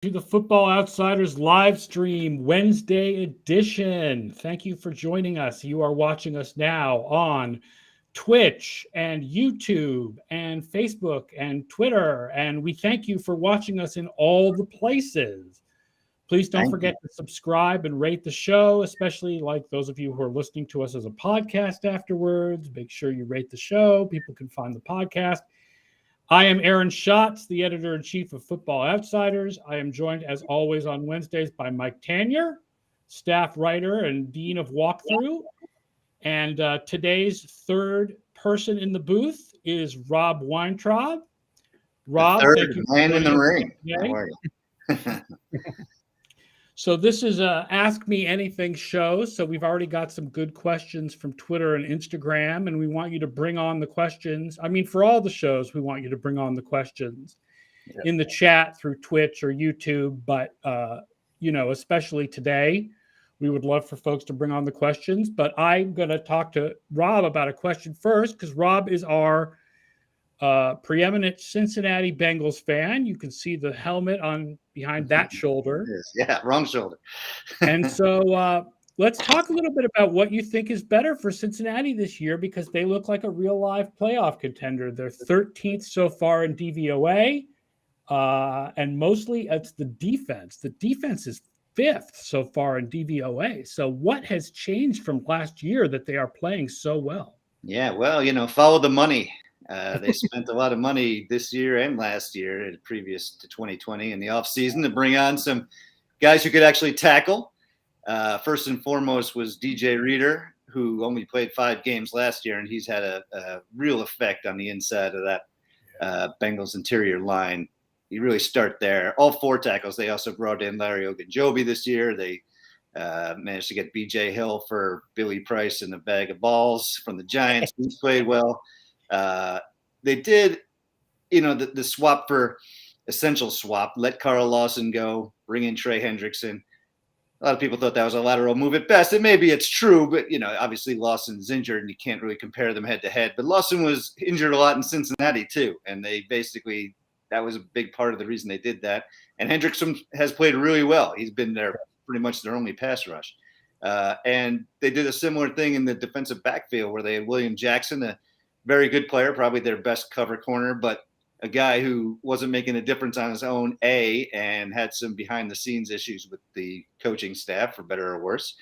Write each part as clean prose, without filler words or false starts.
To the Football Outsiders live stream Wednesday edition. Thank you for joining us. You are watching us now on Twitch and YouTube and Facebook and Twitter. And we thank you for watching us in all the places. Please don't forget to subscribe and rate the show, especially like those of you who are listening to us as a podcast afterwards. Make sure you rate the show. People can find the podcast. I am Aaron Schatz, the editor-in-chief of Football Outsiders. I am joined, as always, on Wednesdays by Mike Tanier, staff writer and dean of Walkthrough. And today's third person in the booth is Rob Weintraub. Rob, thank you. Man in the ring. How are you? So this is a Ask Me Anything show. So we've already got some good questions from Twitter and Instagram, and we want you to bring on the questions. I mean, for all the shows, we want you to bring on the questions in the chat through Twitch or YouTube. But, especially today, we would love for folks to bring on the questions. But I'm going to talk to Rob about a question first, because Rob is our preeminent Cincinnati Bengals fan. You can see the helmet on behind that shoulder. Yeah, wrong shoulder. And so let's talk a little bit about what you think is better for Cincinnati this year, because they look like a real live playoff contender. They're 13th so far in DVOA, and mostly it's the defense. The defense is 5th so far in DVOA. So what has changed from last year that they are playing so well? Yeah, well, follow the money. They spent a lot of money this year and last year, previous to 2020, in the offseason to bring on some guys who could actually tackle. First and foremost was DJ Reader, who only played 5 games last year, and he's had a real effect on the inside of that Bengals interior line. You really start there. All 4 tackles. They also brought in Larry Ogunjobi this year. They managed to get B.J. Hill for Billy Price and a bag of balls from the Giants. He's played well. They did, the swap for essential swap, let Carl Lawson go, bring in Trey Hendrickson. A lot of people thought that was a lateral move at best. And maybe it's true, but, obviously Lawson's injured and you can't really compare them head to head. But Lawson was injured a lot in Cincinnati too. And that was a big part of the reason they did that. And Hendrickson has played really well. He's been pretty much their only pass rush. And they did a similar thing in the defensive backfield where they had William Jackson, a very good player, probably their best cover corner, but a guy who wasn't making a difference on his own, and had some behind-the-scenes issues with the coaching staff, for better or worse.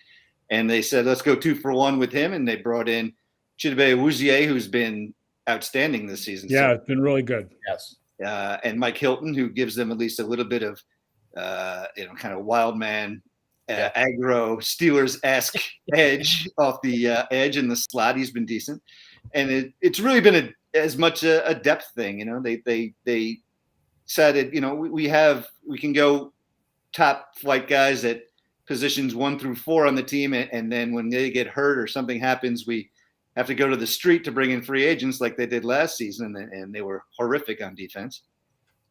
And they said, let's go 2 for 1 with him, and they brought in Chidobe Awuzie, who's been outstanding this season. Yeah, it's been really good. Yes. And Mike Hilton, who gives them at least a little bit of, kind of wild man, aggro, Steelers-esque edge off the edge in the slot. He's been decent. And it's really been as much a depth thing. They decided, we can go top flight guys at positions 1 through 4 on the team. And then when they get hurt or something happens, we have to go to the street to bring in free agents like they did last season. And they were horrific on defense.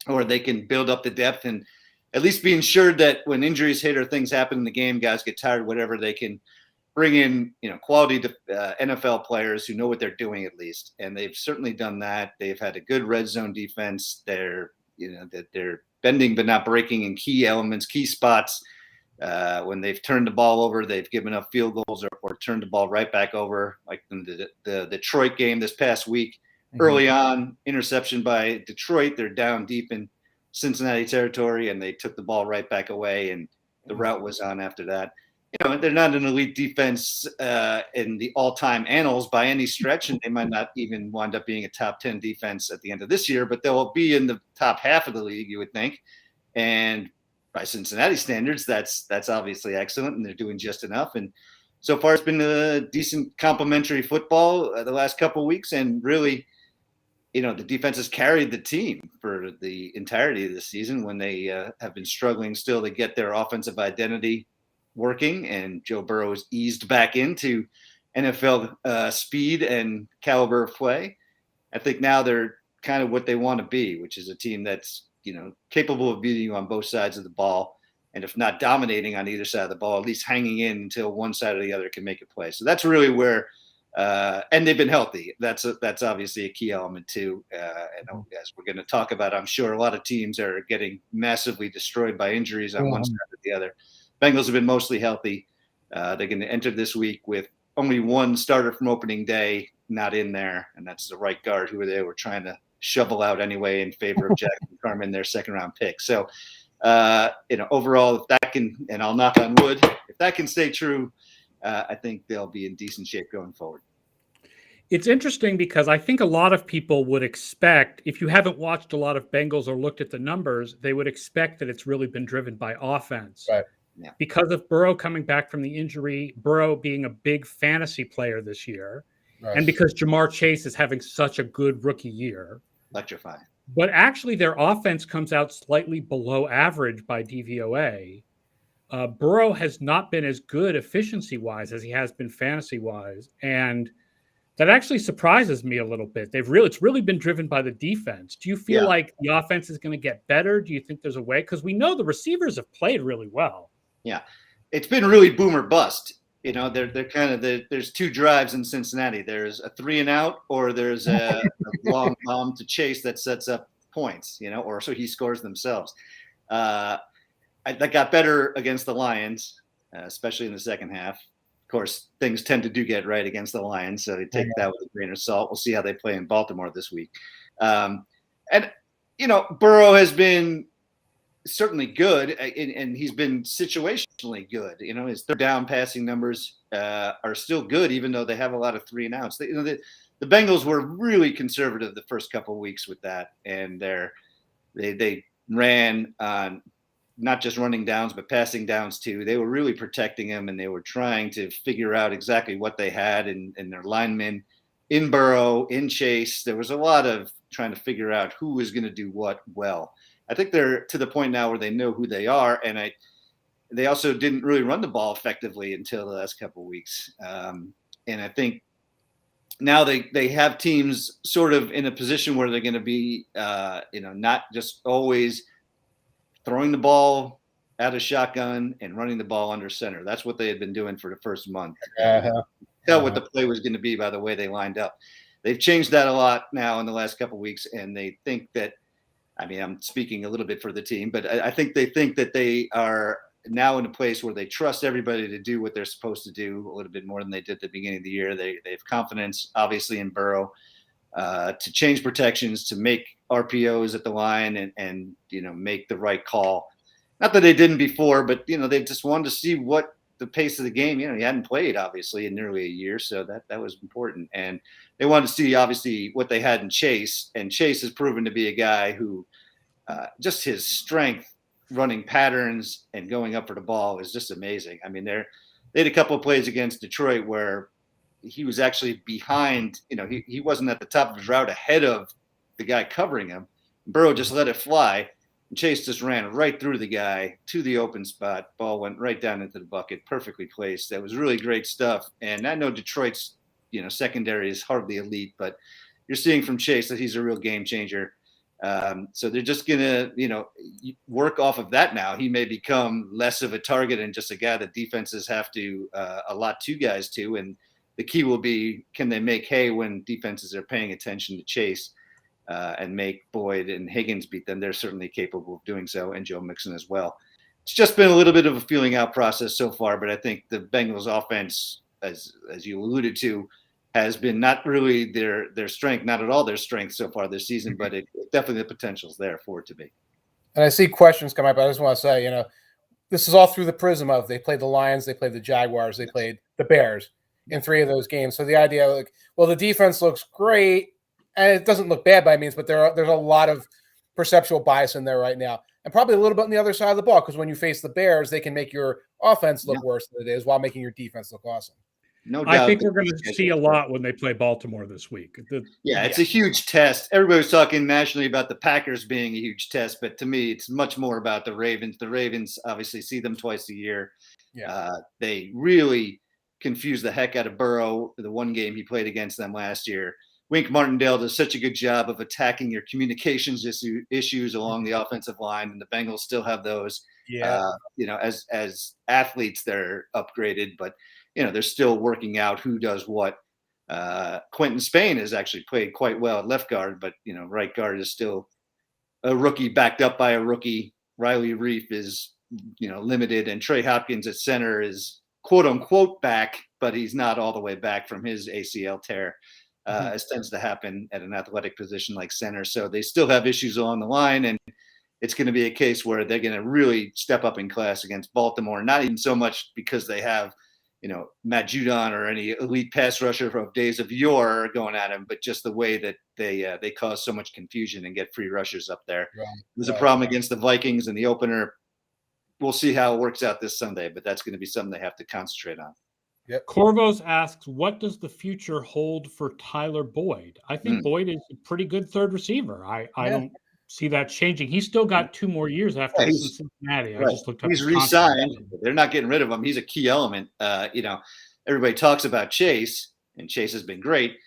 Or they can build up the depth and at least be ensured that when injuries hit or things happen in the game, guys get tired, whatever, they can bring in, quality NFL players who know what they're doing at least. And they've certainly done that. They've had a good red zone defense. They're bending but not breaking in key elements, key spots. When they've turned the ball over, they've given up field goals or turned the ball right back over, like in the Detroit game this past week. Mm-hmm. Early on, interception by Detroit. They're down deep in Cincinnati territory, and they took the ball right back away, and the route was on after that. They're not an elite defense in the all-time annals by any stretch, and they might not even wind up being a top 10 defense at the end of this year, but they'll be in the top half of the league, you would think. And by Cincinnati standards, that's obviously excellent, and they're doing just enough. And so far, it's been a decent complimentary football the last couple of weeks, and really, the defense has carried the team for the entirety of the season when they have been struggling still to get their offensive identity working, and Joe Burrow has eased back into NFL speed and caliber of play. I think now they're kind of what they want to be, which is a team that's, capable of beating you on both sides of the ball. And if not dominating on either side of the ball, at least hanging in until one side or the other can make a play. So that's really where And they've been healthy. That's obviously a key element too. And as we're going to talk about, I'm sure a lot of teams are getting massively destroyed by injuries on one side or the other. Bengals have been mostly healthy. They're going to enter this week with only one starter from opening day not in there, and that's the right guard who they were trying to shovel out anyway in favor of Jackson Carman, their second-round pick. So, overall, if that can, and I'll knock on wood, if that can stay true, I think they'll be in decent shape going forward. It's interesting because I think a lot of people would expect, if you haven't watched a lot of Bengals or looked at the numbers, they would expect that it's really been driven by offense. Right. Yeah. Because of Burrow coming back from the injury, Burrow being a big fantasy player this year, and because Jamar Chase is having such a good rookie year. Electrifying. But actually their offense comes out slightly below average by DVOA. Burrow has not been as good efficiency-wise as he has been fantasy-wise, and that actually surprises me a little bit. It's really been driven by the defense. Do you feel like the offense is going to get better? Do you think there's a way? Because we know the receivers have played really well. Yeah, it's been really boom or bust. They're kind of there's two drives in Cincinnati. There's a 3-and-out, or there's a long bomb to Chase that sets up points. Or so he scores themselves. That got better against the Lions, especially in the second half. Of course, things tend to do get right against the Lions, so they take that with a grain of salt. We'll see how they play in Baltimore this week. Burrow has been certainly good, and he's been situationally good. His third down passing numbers are still good, even though they have a lot of 3-and-outs. The Bengals were really conservative the first couple of weeks with that, and they ran on not just running downs, but passing downs too. They were really protecting him, and they were trying to figure out exactly what they had in their linemen, in Burrow, in Chase. There was a lot of trying to figure out who was going to do what well. I think they're to the point now where they know who they are, and they also didn't really run the ball effectively until the last couple of weeks. And I think now they have teams sort of in a position where they're going to be, not just always throwing the ball out of shotgun and running the ball under center. That's what they had been doing for the first month. Tell what the play was going to be by the way they lined up. They've changed that a lot now in the last couple of weeks, and they think that, I'm speaking a little bit for the team, but I think they think that they are now in a place where they trust everybody to do what they're supposed to do a little bit more than they did at the beginning of the year. They have confidence, obviously, in Burrow to change protections, to make RPOs at the line and make the right call. Not that they didn't before, but, they just wanted to see what the pace of the game, he hadn't played, obviously, in nearly a year. So that was important. And they wanted to see, obviously, what they had in Chase. And Chase has proven to be a guy who just his strength running patterns and going up for the ball is just amazing. They had a couple of plays against Detroit where he was actually behind, he wasn't at the top of his route ahead of the guy covering him. Burrow just let it fly. And Chase just ran right through the guy to the open spot. Ball went right down into the bucket, perfectly placed. That was really great stuff. And I know Detroit's, secondary is hardly elite, but you're seeing from Chase that he's a real game changer. So they're just going to, work off of that now. He may become less of a target and just a guy that defenses have to allot two guys to. And the key will be, can they make hay when defenses are paying attention to Chase? And make Boyd and Higgins beat them. They're certainly capable of doing so, and Joe Mixon as well. It's just been a little bit of a feeling out process so far, but I think the Bengals offense, as you alluded to, has been not really their strength, not at all their strength so far this season, but definitely the potential's there for it to be. And I see questions come up. I just want to say, this is all through the prism of they played the Lions, they played the Jaguars, they played the Bears in 3 of those games. So the idea, the defense looks great, and it doesn't look bad by means, but there's a lot of perceptual bias in there right now. And probably a little bit on the other side of the ball, because when you face the Bears, they can make your offense look worse than it is while making your defense look awesome. No doubt. I think we're going to see a lot when they play Baltimore this week. It's a huge test. Everybody was talking nationally about the Packers being a huge test, but to me, it's much more about the Ravens. The Ravens obviously see them twice a year. They really confused the heck out of Burrow the one game he played against them last year. Wink Martindale does such a good job of attacking your communications issues along the offensive line, and the Bengals still have those. As athletes, they're upgraded, but they're still working out who does what. Quentin Spain has actually played quite well at left guard, but right guard is still a rookie backed up by a rookie. Riley Reif is limited, and Trey Hopkins at center is quote unquote back, but he's not all the way back from his ACL tear, as tends to happen at an athletic position like center. So they still have issues along the line, and it's going to be a case where they're going to really step up in class against Baltimore. Not even so much because they have, Matt Judon or any elite pass rusher from days of yore going at him, but just the way that they cause so much confusion and get free rushers up there. Right. There's a problem against the Vikings in the opener. We'll see how it works out this Sunday, but that's going to be something they have to concentrate on. Yep. Corvos asks, what does the future hold for Tyler Boyd? I think Boyd is a pretty good third receiver. I don't see that changing. He's still got 2 more years after Cincinnati. Right. I just looked up. He's re-signed. They're not getting rid of him. He's a key element. Everybody talks about Chase, and Chase has been great,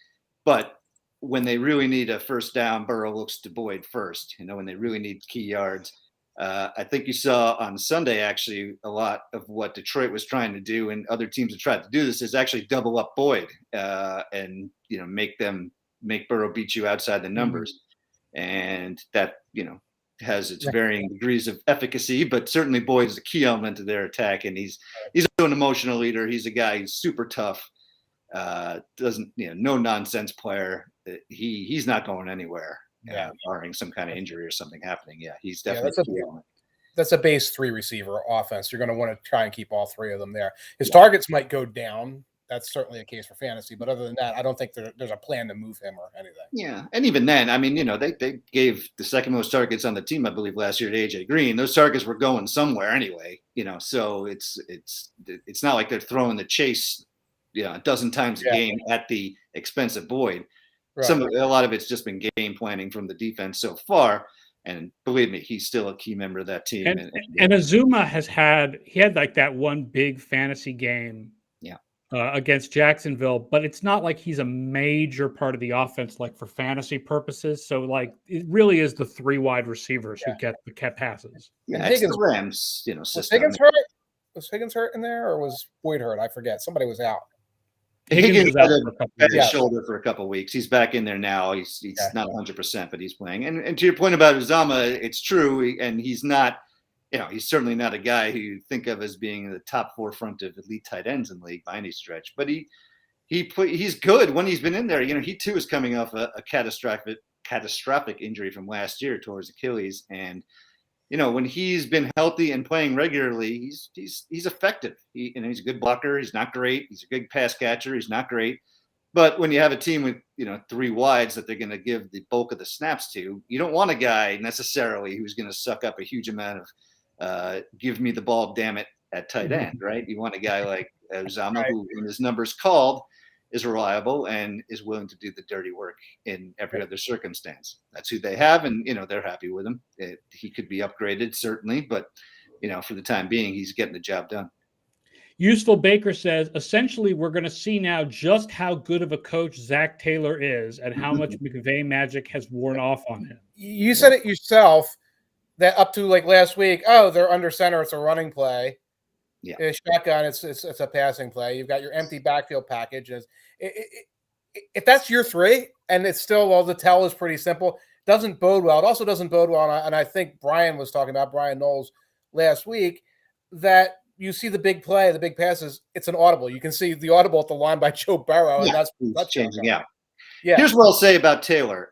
but when they really need a first down, Burrow looks to Boyd first. When they really need key yards. I think you saw on Sunday, actually, a lot of what Detroit was trying to do, and other teams have tried to do this, is actually double up Boyd and make Burrow beat you outside the numbers. And that, has its varying degrees of efficacy, but certainly Boyd is a key element of their attack. And he's an emotional leader. He's a guy who's super tough, doesn't, no nonsense player. He's not going anywhere, barring some kind of injury or something happening. Yeah, he's definitely a key element. That's a base 3 receiver offense. You're going to want to try and keep all 3 of them there. His targets might go down. That's certainly a case for fantasy. But other than that, I don't think there's a plan to move him or anything. Yeah. And even then, I mean, they gave the second most targets on the team, I believe, last year to AJ Green. Those targets were going somewhere anyway, so it's not like they're throwing the Chase, a dozen times a game at the expense of Boyd. Right. A lot of it's just been game planning from the defense so far. And believe me, he's still a key member of that team. And Azuma had like that one big fantasy game. Against Jacksonville, but it's not like he's a major part of the offense, like for fantasy purposes. So, like, it really is the 3 wide receivers who get passes. Yeah, it's the Rams, was Higgins hurt? Was Higgins hurt in there, or was Boyd hurt? I forget. Somebody was out. Higgins had his shoulder for a couple of weeks. He's back in there now. He's not 100%, but he's playing. And to your point about Uzama, it's true, and he's not. He's certainly not a guy who you think of as being in the top forefront of elite tight ends in the league by any stretch. But he's good when he's been in there. He too is coming off a catastrophic injury from last year towards Achilles, and when he's been healthy and playing regularly, he's effective. He's a good blocker. He's not great. He's a good pass catcher. He's not great. But when you have a team with 3 wides that they're going to give the bulk of the snaps to, you don't want a guy necessarily who's going to suck up a huge amount of give me the ball, damn it, at tight end, right? You want a guy like Uzama who, when his number's called, is reliable and is willing to do the dirty work in every other circumstance. That's who they have, and they're happy with him. He could be upgraded, certainly, but for the time being, he's getting the job done. Useful Baker says, essentially, we're going to see now just how good of a coach Zac Taylor is and how much McVay magic has worn off on him. You said it yourself. That up to like last week, they're under center. It's a running play. Yeah, it's shotgun. It's a passing play. You've got your empty backfield package. If that's your 3, and it's still the tell is pretty simple, doesn't bode well. It also doesn't bode well, and I think Brian was talking about Brian Knowles last week that you see the big play, the big passes. It's an audible. You can see the audible at the line by Joe Burrow, and that's changing out. Yeah. Here's what I'll say about Taylor.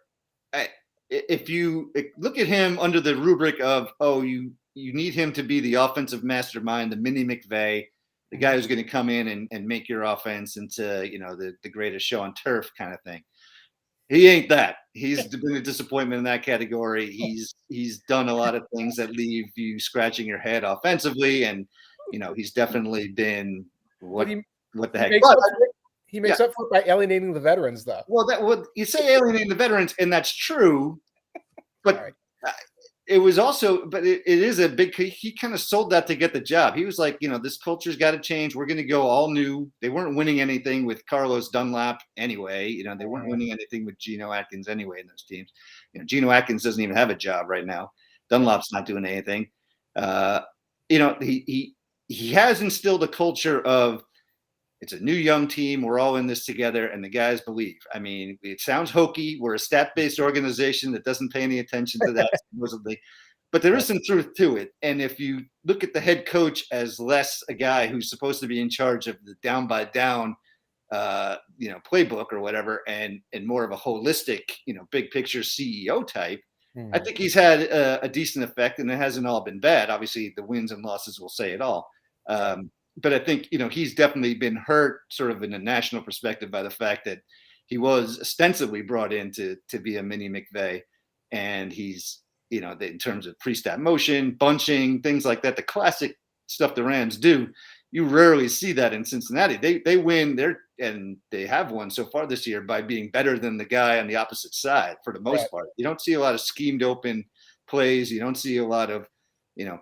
If you look at him under the rubric of, you need him to be the offensive mastermind, the mini McVay, the guy who's going to come in and make your offense into, the greatest show on turf kind of thing. He ain't that. He's been a disappointment in that category. He's done a lot of things that leave you scratching your head offensively, and he's definitely been what the heck. He makes up for it by alienating the veterans, though. Well, you say alienating the veterans, and that's true, but it was also, but it is a big. He kind of sold that to get the job. He was like, this culture's got to change. We're going to go all new. They weren't winning anything with Carlos Dunlap anyway. They weren't winning anything with Geno Atkins anyway in those teams. Geno Atkins doesn't even have a job right now. Dunlap's not doing anything. He has instilled a culture of It's a new young team. We're all in this together, and the guys believe. I mean, it sounds hokey. We're a stat-based organization that doesn't pay any attention to that, supposedly. But there is some truth to it. And if you look at the head coach as less a guy who's supposed to be in charge of the down by down, playbook or whatever, and more of a holistic, big picture CEO type, I think he's had a decent effect, and it hasn't all been bad. Obviously, the wins and losses will say it all. But I think, he's definitely been hurt sort of in a national perspective by the fact that he was ostensibly brought in to be a mini McVay, and he's, in terms of pre-snap motion, bunching, things like that, the classic stuff the Rams do, you rarely see that in Cincinnati. They win there, and they have won so far this year by being better than the guy on the opposite side for the most part. You don't see a lot of schemed open plays. You don't see a lot of,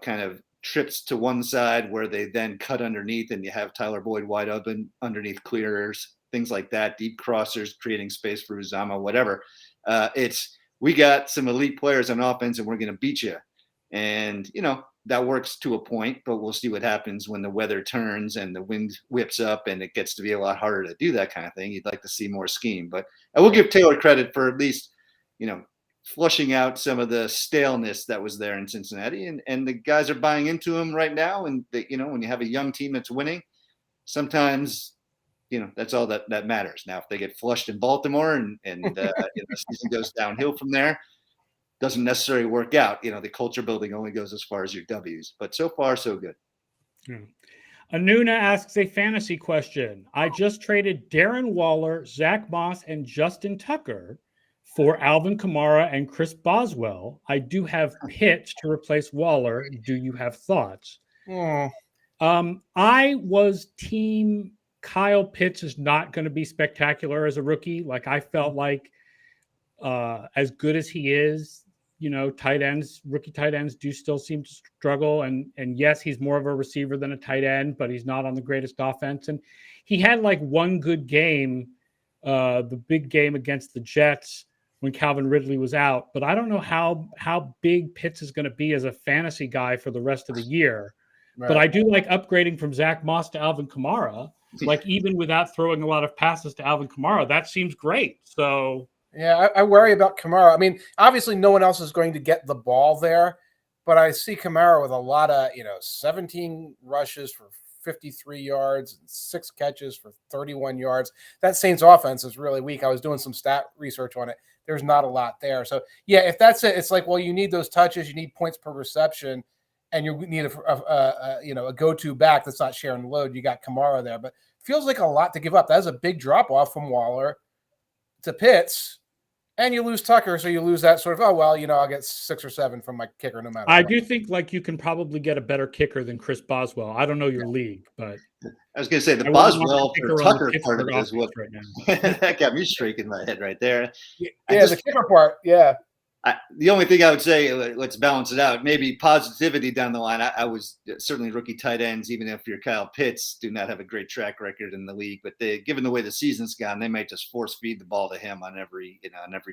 kind of trips to one side where they then cut underneath and you have Tyler Boyd wide open underneath clearers, things like that, deep crossers, creating space for Uzama, whatever. We got some elite players on offense and we're going to beat you. And, that works to a point, but we'll see what happens when the weather turns and the wind whips up and it gets to be a lot harder to do that kind of thing. You'd like to see more scheme, but I will give Taylor credit for at least, flushing out some of the staleness that was there in Cincinnati, and the guys are buying into him right now. And when you have a young team that's winning, sometimes, that's all that matters. Now, if they get flushed in Baltimore and the season goes downhill from there, doesn't necessarily work out. The culture building only goes as far as your W's, but so far, so good. Anuna asks a fantasy question. I just traded Darren Waller, Zach Moss, and Justin Tucker for Alvin Kamara and Chris Boswell. I do have Pitts to replace Waller. Do you have thoughts? I was team Kyle Pitts is not going to be spectacular as a rookie. Like, I felt like as good as he is, rookie tight ends do still seem to struggle. And yes, he's more of a receiver than a tight end, but he's not on the greatest offense. And he had like one good game, the big game against the Jets when Calvin Ridley was out. But I don't know how big Pitts is going to be as a fantasy guy for the rest of the year. Right. But I do like upgrading from Zach Moss to Alvin Kamara. Like, even without throwing a lot of passes to Alvin Kamara, that seems great. So yeah, I worry about Kamara. I mean, obviously no one else is going to get the ball there, but I see Kamara with a lot of, 17 rushes for 53 yards and 6 catches for 31 yards. That Saints offense is really weak. I was doing some stat research on it. There's not a lot there. So yeah, if that's it, it's like, well, you need those touches, you need points per reception, and you need a go-to back that's not sharing the load. You got Kamara there, but feels like a lot to give up. That's a big drop off from Waller to Pitts. And you lose Tucker, so you lose that sort of, I'll get 6 or 7 from my kicker no matter I what. do think, like, you can probably get a better kicker than Chris Boswell. I don't know your league, but I was going to say the Boswell for Tucker part of it is what that got me streaking my head right there. Yeah, the kicker part, yeah. The only thing I would say, let's balance it out, maybe positivity down the line. I was certainly rookie tight ends, even if you're Kyle Pitts, do not have a great track record in the league. But given the way the season's gone, they might just force feed the ball to him on every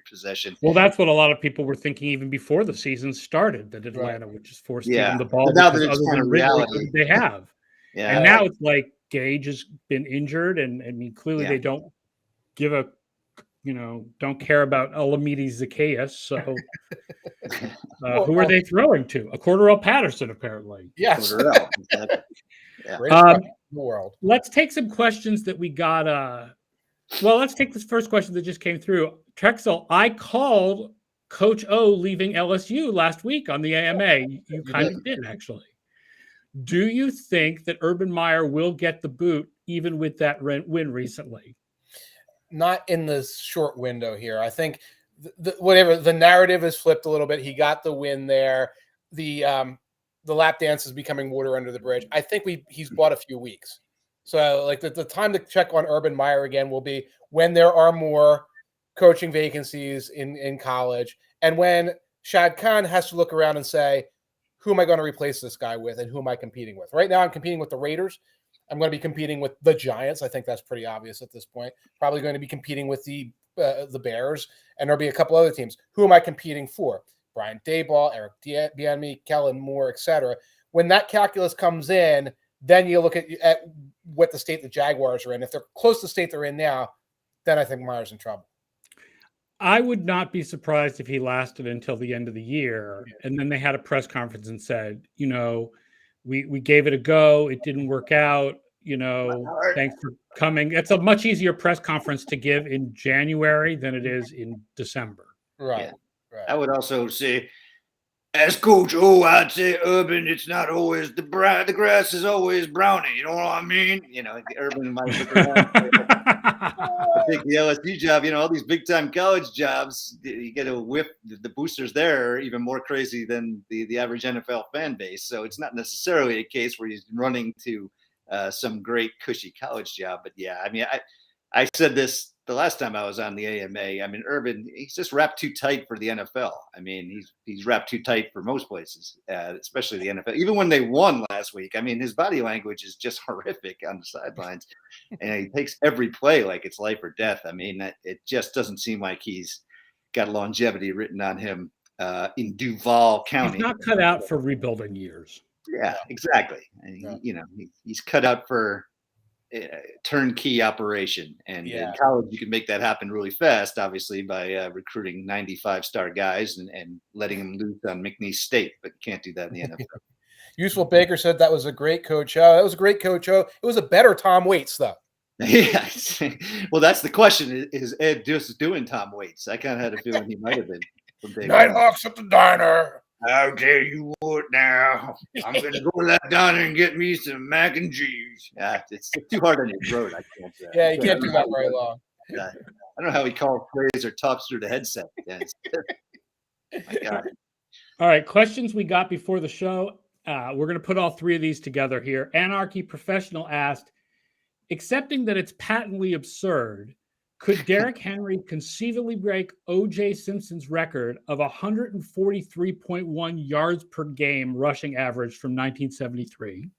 possession. Well, that's what a lot of people were thinking even before the season started, that Atlanta would just force feed him the ball. But now that it's kind of reality, they have. And now it's like Gage has been injured, and I mean, clearly they don't give a don't care about Olamide Zacchaeus. So who are they throwing to? A Cordarrelle Patterson, apparently. Yes. The world. Let's take some questions that we got. Let's take this first question that just came through. Trexel, I called Coach O leaving LSU last week on the AMA. You kind of did, actually. Do you think that Urban Meyer will get the boot even with that win recently? Not in the short window here. I think the narrative is flipped a little bit. He got the win there. The lap dance is becoming water under the bridge. I think he's bought a few weeks. So like the time to check on Urban Meyer again will be when there are more coaching vacancies in college, and when Shad Khan has to look around and say, who am I going to replace this guy with, and who am I competing with? Right now I'm competing with the Raiders. I'm going to be competing with the Giants. I think that's pretty obvious at this point. Probably going to be competing with the Bears, and there'll be a couple other teams. Who am I competing for? Brian Daboll, Eric Bieniemy, Kellen Moore, etc. When that calculus comes in, then you look at what the state the Jaguars are in. If they're close to the state they're in now, then I think Meyer's in trouble. I would not be surprised if he lasted until the end of the year. And then they had a press conference and said, we gave it a go. It didn't work out. Thanks for coming. It's a much easier press conference to give in January than it is in December. Right. Yeah. Right. I would also say, as coach, I'd say, Urban, it's not always the grass is always browner. You know what I mean? Urban might look around. I think the LSU job, all these big time college jobs, you get a whiff. The boosters there are even more crazy than the average NFL fan base. So it's not necessarily a case where he's running to some great cushy college job. But yeah, I mean, I said this the last time I was on the AMA. I mean, Urban, he's just wrapped too tight for the NFL. I mean, he's wrapped too tight for most places, especially the NFL. Even when they won last week, I mean, his body language is just horrific on the sidelines, and he takes every play like it's life or death. I mean, it just doesn't seem like he's got longevity written on him in Duval County. He's not cut out for rebuilding years. Yeah, exactly. And he's cut out for turnkey operation, and in college you can make that happen really fast, obviously by recruiting 95-star guys and letting them loose on McNeese State, but you can't do that in the NFL. Useful Baker said that was a great coach. That was a great coach. It was a better Tom Waits though. Yeah. Well, that's the question. Is Ed just doing Tom Waits? I kind of had a feeling he might have been. Nighthawks at the diner. I'll tell you what now. I'm going to go to that diner and get me some mac and cheese. It's too hard on your throat. I can't. Yeah, you can't do that very long. I don't know how he calls plays or talks through the headset. My God. All right, questions we got before the show. We're going to put all three of these together here. Anarchy Professional asked, accepting that it's patently absurd, could Derrick Henry conceivably break O.J. Simpson's record of 143.1 yards per game rushing average from 1973?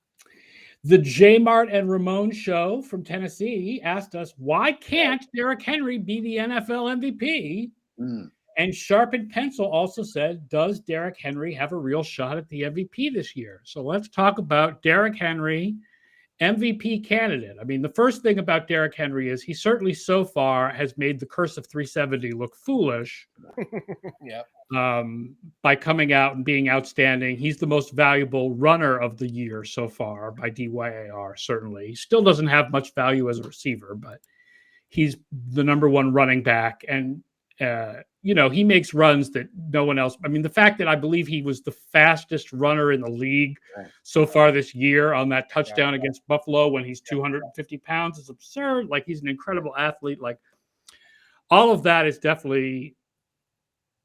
The J-Mart and Ramon show from Tennessee asked us, why can't Derrick Henry be the NFL MVP? And Sharpened Pencil also said, does Derrick Henry have a real shot at the MVP this year? So let's talk about Derrick Henry, MVP candidate. I mean, the first thing about Derrick Henry is he certainly so far has made the curse of 370 look foolish. By coming out and being outstanding. He's the most valuable runner of the year so far by DVOA, certainly. He still doesn't have much value as a receiver, but he's the number one running back. And, he makes runs that no one else. I mean, the fact that I believe he was the fastest runner in the league so far this year on that touchdown against Buffalo when he's 250 pounds is absurd. Like, he's an incredible athlete. Like, all of that is definitely,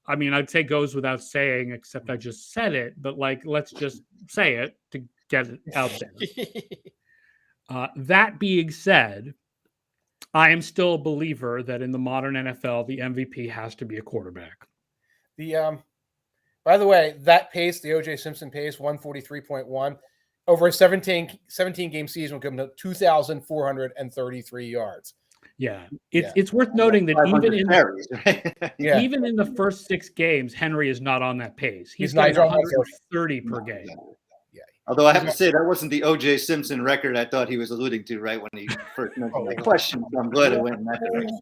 I mean, I'd say goes without saying, except I just said it, but like, let's just say it to get it out there. That being said, I am still a believer that in the modern NFL, the MVP has to be a quarterback. By the way, that pace, the O.J. Simpson pace, 143.1, over a 17 game season will give him 2,433 yards. Yeah, it's worth noting that even in the first 6 games, Henry is not on that pace. He's got 130 per game. Although I have to say that wasn't the O.J. Simpson record I thought he was alluding to right when he first mentioned my question. So I'm glad it went in that direction.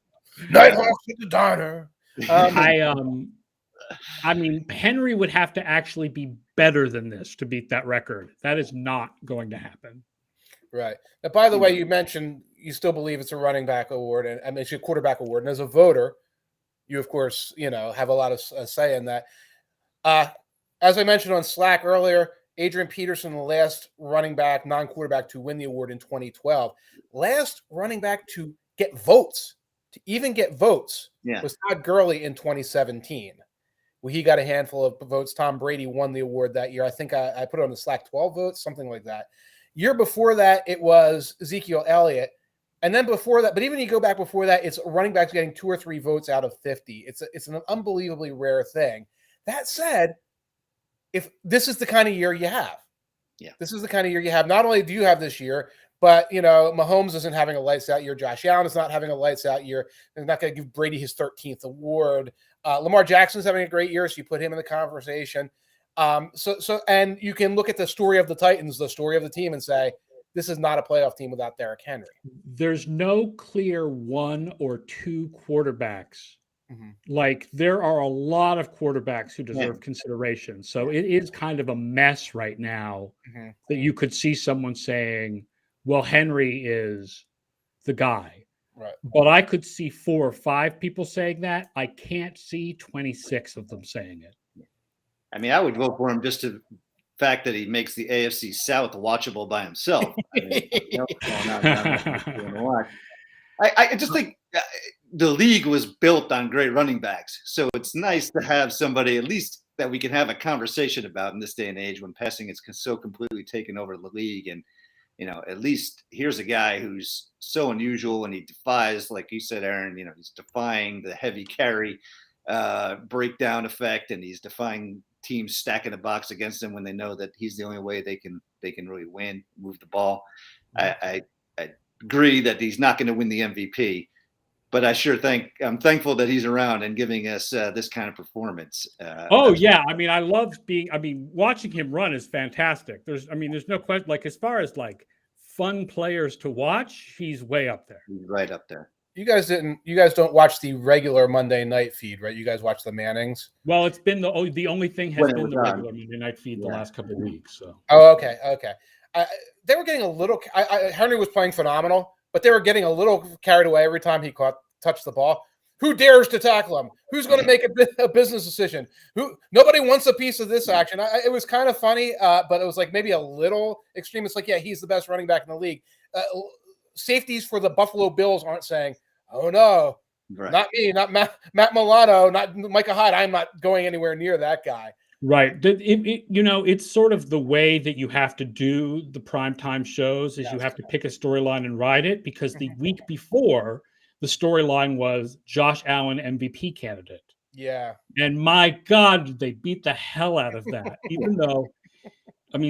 Nighthawks at the diner. I mean, Henry would have to actually be better than this to beat that record. That is not going to happen. Right. Now, by the way, you mentioned you still believe it's a running back award, and I mean, it's a quarterback award. And as a voter, you, of course, have a lot of say in that. As I mentioned on Slack earlier, Adrian Pederson, the last running back, non-quarterback to win the award in 2012. Last running back to get votes, was Todd Gurley in 2017. Well, he got a handful of votes. Tom Brady won the award that year. I think I put it on the Slack, 12 votes, something like that. Year before that, it was Ezekiel Elliott. And then before that, but even you go back before that, it's running backs getting 2 or 3 votes out of 50. It's an unbelievably rare thing. That said, if this is the kind of year you have, this is the kind of year you have. Not only do you have this year, but Mahomes isn't having a lights out year. Josh Allen is not having a lights out year. They're not going to give Brady his 13th award. Lamar Jackson's having a great year, so you put him in the conversation. And you can look at the story of the Titans, the story of the team, and say this is not a playoff team without Derrick Henry. There's no clear one or two quarterbacks. Like there are a lot of quarterbacks who deserve consideration. So it is kind of a mess right now that you could see someone saying, well, Henry is the guy. Right. But I could see 4 or 5 people saying that. I can't see 26 of them saying it. I mean, I would vote for him just to the fact that he makes the AFC South watchable by himself. I mean, I just think the league was built on great running backs. So it's nice to have somebody at least that we can have a conversation about in this day and age when passing is so completely taken over the league. And, at least here's a guy who's so unusual and he defies, like you said, Aaron, he's defying the heavy carry breakdown effect, and he's defying teams stacking the box against him when they know that he's the only way they can really win, move the ball. I agree that he's not going to win the MVP, but I'm thankful that he's around and giving us this kind of performance. I mean, watching him run is fantastic. There's no question. Like as far as like fun players to watch, he's way up there. He's right up there. You guys don't watch the regular Monday night feed, right? You guys watch the Mannings. Well, it's been the only thing has been the regular Monday night feed the last couple of weeks. So. Oh, okay. They were getting a little. Henry was playing phenomenal, but they were getting a little carried away every time he touched the ball. Who dares to tackle him? Who's going to make a business decision? Nobody wants a piece of this action. It was kind of funny, but it was like maybe a little extreme. It's like, yeah, he's the best running back in the league. Safeties for the Buffalo Bills aren't saying, "Oh no, not me, not Matt Milano, not Micah Hyde. I'm not going anywhere near that guy." Right. It's sort of the way that you have to do the primetime shows is you have to pick a storyline and ride it, because the week before the storyline was Josh Allen MVP candidate. Yeah. And my God, did they beat the hell out of that. Even though,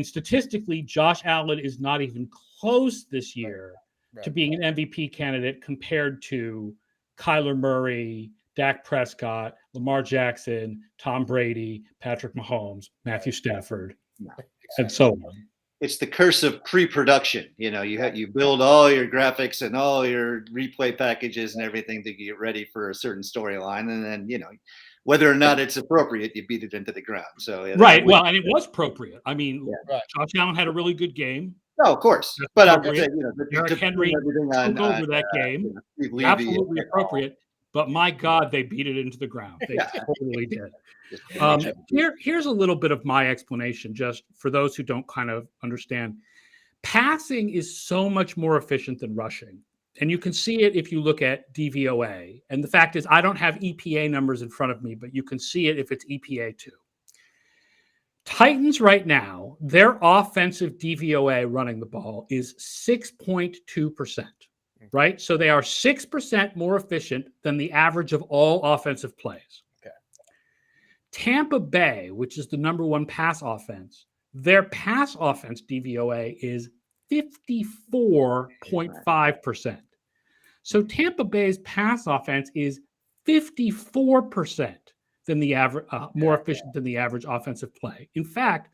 statistically, Josh Allen is not even close this year to being an MVP candidate compared to Kyler Murray, Dak Prescott, Lamar Jackson, Tom Brady, Patrick Mahomes, Matthew Stafford, and so on. It's the curse of pre-production. You build all your graphics and all your replay packages and everything to get ready for a certain storyline, and then whether or not it's appropriate, you beat it into the ground. So right. Well, and it was appropriate. Josh Allen had a really good game. No, of course, but I'm saying, Derrick Henry took over that game. Absolutely appropriate. But my God, they beat it into the ground. They totally did. Here's a little bit of my explanation, just for those who don't kind of understand. Passing is so much more efficient than rushing. And you can see it if you look at DVOA. And the fact is, I don't have EPA numbers in front of me, but you can see it if it's EPA too. Titans right now, their offensive DVOA running the ball is 6.2%. Right? So they are 6% more efficient than the average of all offensive plays. Okay. Tampa Bay, which is the number one pass offense, their pass offense DVOA is 54.5%. So Tampa Bay's pass offense is 54% than the average, more efficient than the average offensive play. In fact,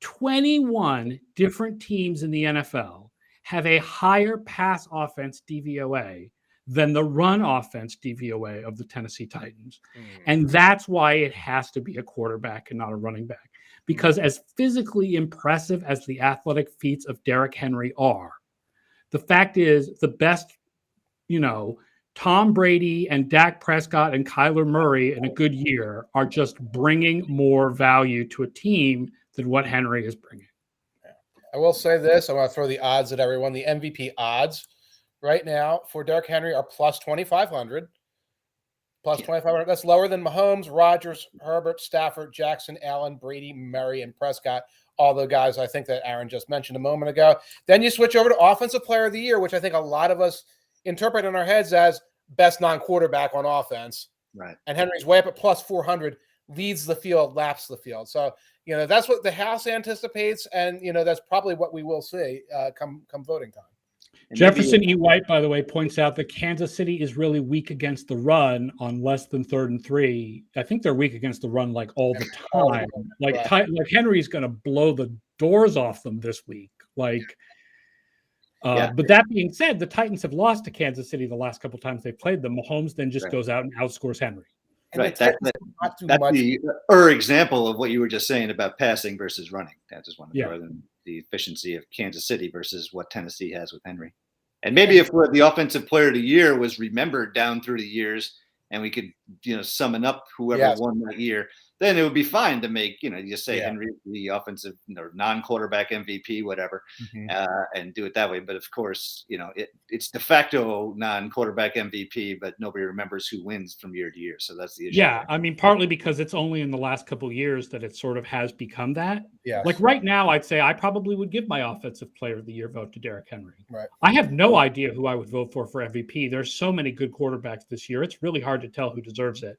21 different teams in the NFL have a higher pass offense DVOA than the run offense DVOA of the Tennessee Titans. And that's why it has to be a quarterback and not a running back. Because as physically impressive as the athletic feats of Derrick Henry are, the fact is the best, Tom Brady and Dak Prescott and Kyler Murray in a good year are just bringing more value to a team than what Henry is bringing. I will say this. I want to throw the odds at everyone. The MVP odds right now for Derrick Henry are plus 2,500. Plus 2,500. That's lower than Mahomes, Rodgers, Herbert, Stafford, Jackson, Allen, Brady, Murray, and Prescott. All the guys I think that Aaron just mentioned a moment ago. Then you switch over to Offensive Player of the Year, which I think a lot of us interpret in our heads as best non-quarterback on offense. Right. And Henry's way up at plus 400. Leads the field, laps the field. So, that's what the House anticipates. And, that's probably what we will see come voting time. And Jefferson E. White, by the way, points out that Kansas City is really weak against the run on less than 3rd and 3. I think they're weak against the run like all the time. Like Henry's going to blow the doors off them this week. Like, But that being said, the Titans have lost to Kansas City the last couple times they've played them. Mahomes then just goes out and outscores Henry. Right. That's the example of what you were just saying about passing versus running. That's just one of the efficiency of Kansas City versus what Tennessee has with Henry. And maybe if the offensive player of the year was remembered down through the years and we could, summon up whoever won that year, then it would be fine to make, just say Henry, the offensive or non-quarterback MVP, whatever, and do it that way. But of course, it's de facto non-quarterback MVP, but nobody remembers who wins from year to year. So that's the issue. Yeah, I mean, partly because it's only in the last couple of years that it sort of has become that. Yeah. Like right now, I'd say I probably would give my offensive player of the year vote to Derrick Henry. Right. I have no idea who I would vote for MVP. There's so many good quarterbacks this year. It's really hard to tell who deserves it.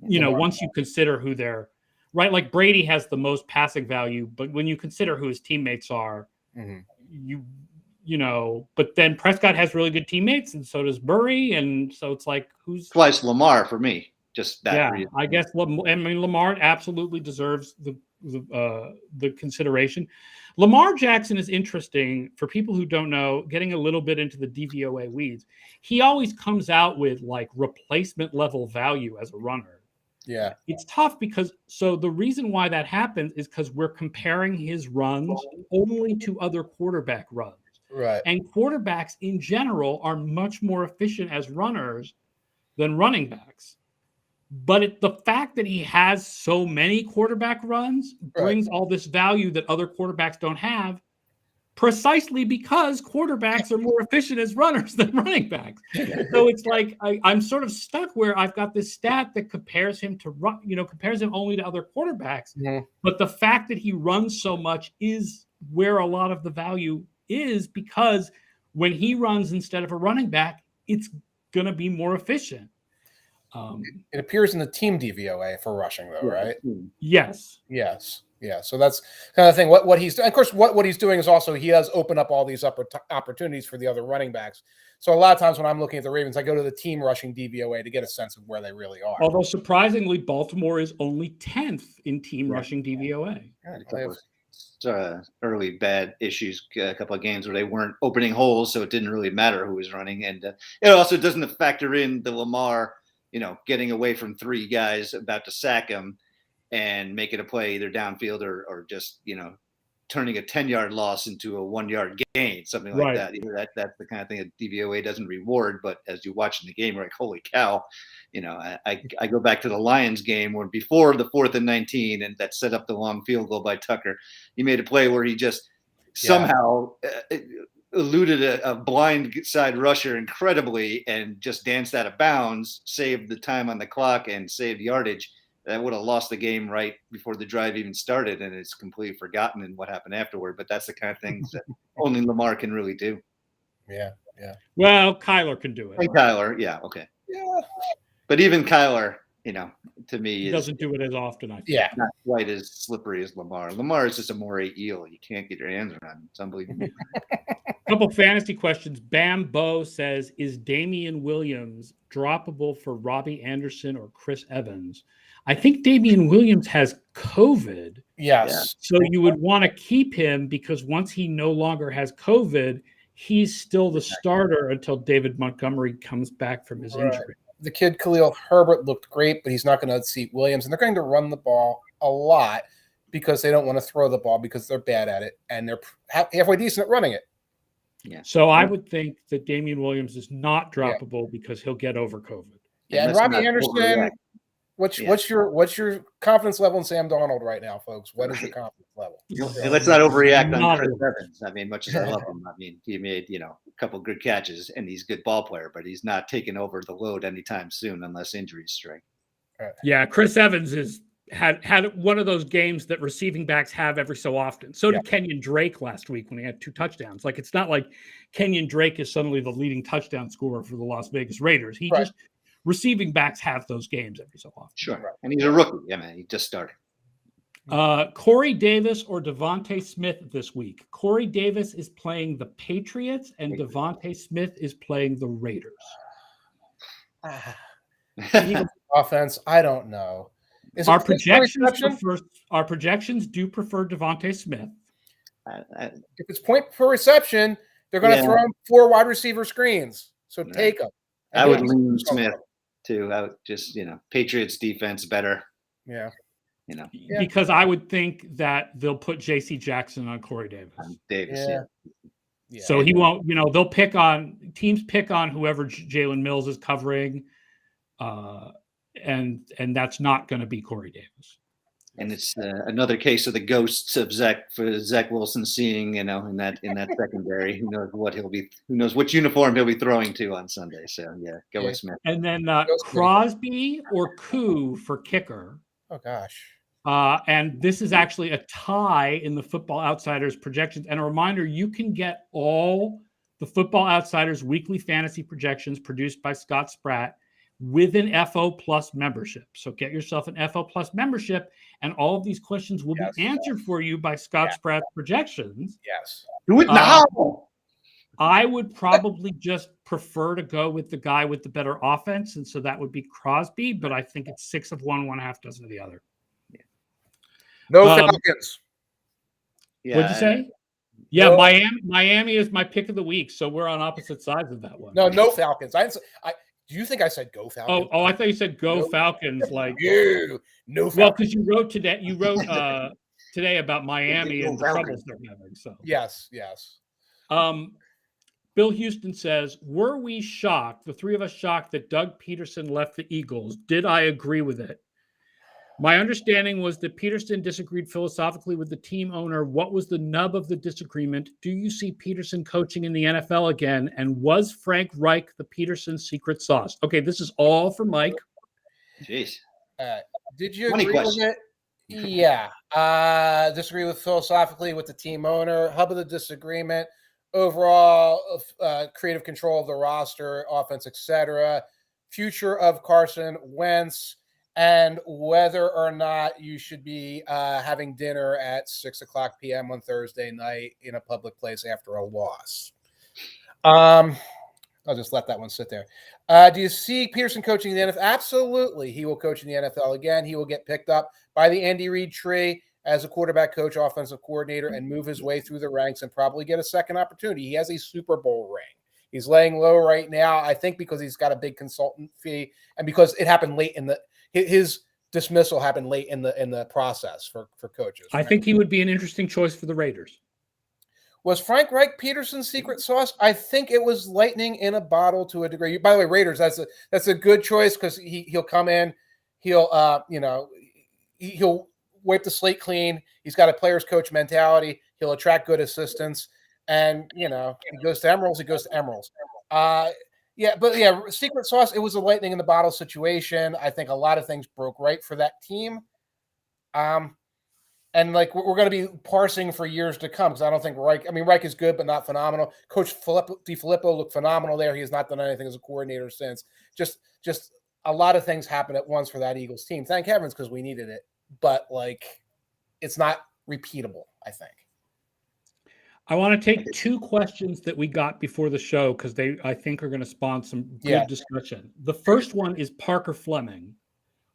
Once you consider who they're right, like Brady has the most passing value, but when you consider who his teammates are, but then Prescott has really good teammates, and so does Murray, and so it's like who's twice Lamar for me. Just that reason. I guess Lamar absolutely deserves the consideration. Lamar Jackson is interesting for people who don't know, getting a little bit into the DVOA weeds. He always comes out with like replacement level value as a runner. Yeah. It's tough because the reason why that happens is because we're comparing his runs only to other quarterback runs. Right. And quarterbacks in general are much more efficient as runners than running backs. But the fact that he has so many quarterback runs brings all this value that other quarterbacks don't have, precisely because quarterbacks are more efficient as runners than running backs. So it's like I'm sort of stuck where I've got this stat that compares him to compares him only to other quarterbacks. But the fact that he runs so much is where a lot of the value is, because when he runs instead of a running back, it's going to be more efficient. It appears in the team DVOA for rushing, though, right? Yes. Yeah. So that's kind of thing. What he's doing, of course, what he's doing is also he does open up all these opportunities for the other running backs. So a lot of times when I'm looking at the Ravens, I go to the team rushing DVOA to get a sense of where they really are. Although surprisingly, Baltimore is only 10th in team rushing DVOA. Early bad issues, a couple of games where they weren't opening holes, so it didn't really matter who was running. And it also doesn't factor in the Lamar, getting away from three guys about to sack him and making a play either downfield or just, turning a 10-yard loss into a 1-yard gain, something like that. That's the kind of thing that DVOA doesn't reward. But as you watch in the game, you're like, holy cow, I go back to the Lions game where before the 4th and 19 and that set up the long field goal by Tucker, he made a play where he just somehow eluded a blind side rusher incredibly and just danced out of bounds, saved the time on the clock and saved yardage. That would have lost the game right before the drive even started, and it's completely forgotten in what happened afterward. But that's the kind of things that only Lamar can really do. Yeah. Well, Kyler can do it. And Kyler, okay. Yeah. But even Kyler, to me, he doesn't do it as often. I think. Yeah. Not quite as slippery as Lamar. Lamar is just a moray eel. You can't get your hands around him. It's unbelievable. A couple fantasy questions. Bambo says, is Damien Williams droppable for Robby Anderson or Chris Evans? I think Damien Williams has COVID. Yes. So you would want to keep him because once he no longer has COVID, he's still the starter until David Montgomery comes back from his injury. The kid Khalil Herbert looked great, but he's not going to seat Williams. And they're going to run the ball a lot because they don't want to throw the ball because they're bad at it. And they're halfway decent at running it. Yeah. So I would think that Damien Williams is not droppable because he'll get over COVID. Yeah, and Robby Anderson... What's your confidence level in Sam Darnold right now, folks? What is the confidence level? Let's not overreact on Chris Evans. I mean, much as I love him, he made a couple good catches and he's a good ball player, but he's not taking over the load anytime soon unless injuries strike. Yeah, Chris Evans had one of those games that receiving backs have every so often. So did Kenyon Drake last week when he had 2 touchdowns. Like it's not like Kenyon Drake is suddenly the leading touchdown scorer for the Las Vegas Raiders. Receiving backs have those games every so often. Sure. And he's a rookie. He just started. Corey Davis or DeVonta Smith this week. Corey Davis is playing the Patriots and DeVonta Smith is playing the Raiders. Offense, I don't know. Our projections do prefer DeVonta Smith. If it's point per reception, They're going to throw him 4 wide receiver screens. So take them. I would lean Smith too. I would just, Patriots defense better. Yeah. Because I would think that they'll put J.C. Jackson on Corey Davis. Yeah. So he won't, teams pick on whoever Jalen Mills is covering. And that's not going to be Corey Davis. And it's another case of the ghosts of Zach Wilson seeing, in that secondary. Who knows which uniform he'll be throwing to on Sunday. So go with Smith. And then Crosby or Koo for kicker. Oh gosh. And this is actually a tie in the Football Outsiders projections. And a reminder, you can get all the Football Outsiders weekly fantasy projections produced by Scott Spratt with an FO Plus membership. So get yourself an FO Plus membership, and all of these questions will be answered for you by Scott Spratt's projections. Yes. Do it now. I would probably just prefer to go with the guy with the better offense, and so that would be Crosby, but I think it's 6 of one, 1/2 dozen of the other. No Falcons. What'd you say? Yeah, no. Miami is my pick of the week, so we're on opposite sides of that one. No Falcons. Do you think I said go Falcons? Oh, I thought you said go Falcons. Like no. Well, because you wrote today today about Miami and the troubles they're having. So yes. Bill Houston says, "Were we shocked? The three of us shocked that Doug Pederson left the Eagles? Did I agree with it? My understanding was that Pederson disagreed philosophically with the team owner. What was the nub of the disagreement? Do you see Pederson coaching in the NFL again? And was Frank Reich the Pederson secret sauce?" Okay, this is all for Mike. Jeez. Did you agree with it? Yeah. Disagree with philosophically with the team owner. Hub of the disagreement. Overall, creative control of the roster, offense, etc. Future of Carson Wentz. And whether or not you should be having dinner at 6:00 p.m. on Thursday night in a public place after a loss. I'll just let that one sit there. Do you see Pederson coaching in the NFL? Absolutely. He will coach in the NFL again. He will get picked up by the Andy Reid tree as a quarterback coach, offensive coordinator, and move his way through the ranks and probably get a second opportunity. He has a Super Bowl ring. He's laying low right now, I think, because he's got a big consultant fee and because it happened late in his dismissal happened late in the process for coaches. Right? I think he would be an interesting choice for the Raiders. Was Frank Reich Pederson's secret sauce? I think it was lightning in a bottle to a degree. By the way, Raiders, that's a good choice because he'll come in, he'll wipe the slate clean. He's got a player's coach mentality. He'll attract good assistants, and he goes to Emeralds. He goes to Emeralds. Secret sauce, it was a lightning in the bottle situation. I think a lot of things broke right for that team. And we're going to be parsing for years to come because I don't think Reich is good, but not phenomenal. Coach DiFilippo looked phenomenal there. He has not done anything as a coordinator since. Just a lot of things happened at once for that Eagles team. Thank heavens because we needed it. But it's not repeatable, I think. I want to take 2 questions that we got before the show because they, I think, are going to spawn some good discussion. The first one is Parker Fleming.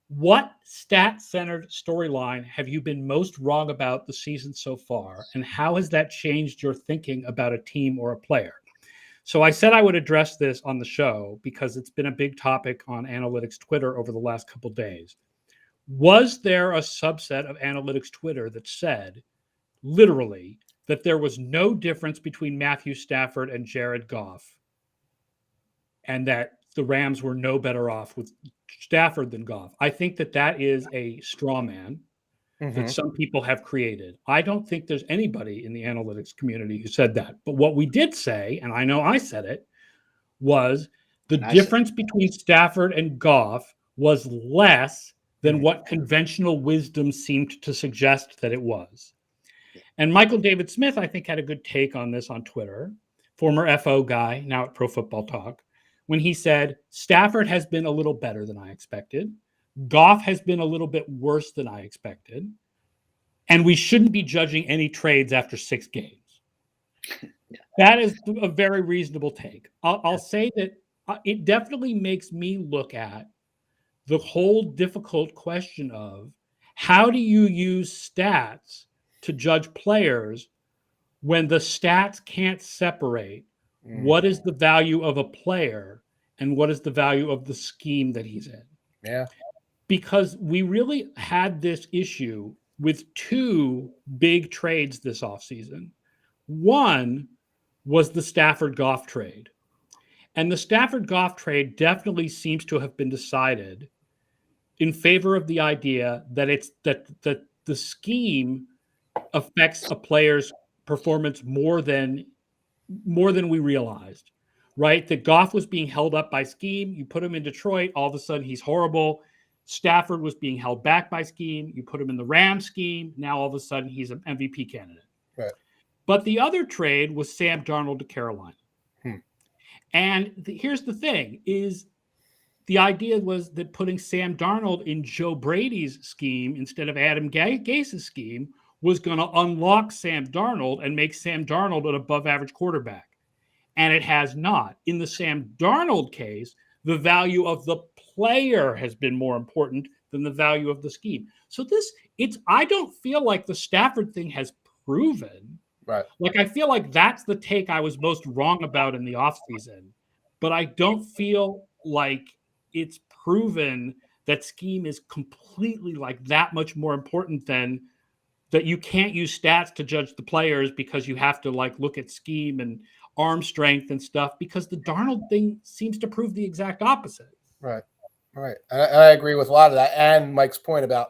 What stat-centered storyline have you been most wrong about the season so far, and how has that changed your thinking about a team or a player? So I said I would address this on the show because it's been a big topic on Analytics Twitter over the last couple of days. Was there a subset of Analytics Twitter that said, literally, that there was no difference between Matthew Stafford and Jared Goff, and that the Rams were no better off with Stafford than Goff? I think that is a straw man that some people have created. I don't think there's anybody in the analytics community who said that. But what we did say, and I know I said it, was the difference between Stafford and Goff was less than what conventional wisdom seemed to suggest that it was. And Michael David Smith, I think, had a good take on this on Twitter, former FO guy, now at Pro Football Talk, when he said, Stafford has been a little better than I expected. Goff has been a little bit worse than I expected. And we shouldn't be judging any trades after 6 games. That is a very reasonable take. I'll say that it definitely makes me look at the whole difficult question of how do you use stats to judge players when the stats can't separate what is the value of a player and what is the value of the scheme that he's in. Yeah. Because we really had this issue with two big trades this offseason. One was the Stafford Goff trade. And the Stafford Goff trade definitely seems to have been decided in favor of the idea that that the scheme affects a player's performance more than we realized, right? That Goff was being held up by scheme. You put him in Detroit, all of a sudden he's horrible. Stafford was being held back by scheme. You put him in the Rams scheme. Now all of a sudden he's an MVP candidate. Right. But the other trade was Sam Darnold to Carolina. And here's the thing is the idea was that putting Sam Darnold in Joe Brady's scheme instead of Adam Gase's scheme was going to unlock Sam Darnold and make Sam Darnold an above average quarterback. And it has not. In the Sam Darnold case, the value of the player has been more important than the value of the scheme. So I don't feel like the Stafford thing has proven. Right. Like, I feel like that's the take I was most wrong about in the offseason. But I don't feel like it's proven that scheme is completely like that much more important than that. You can't use stats to judge the players because you have to like look at scheme and arm strength and stuff, because the Darnold thing seems to prove the exact opposite. Right. Right. I agree with a lot of that. And Mike's point about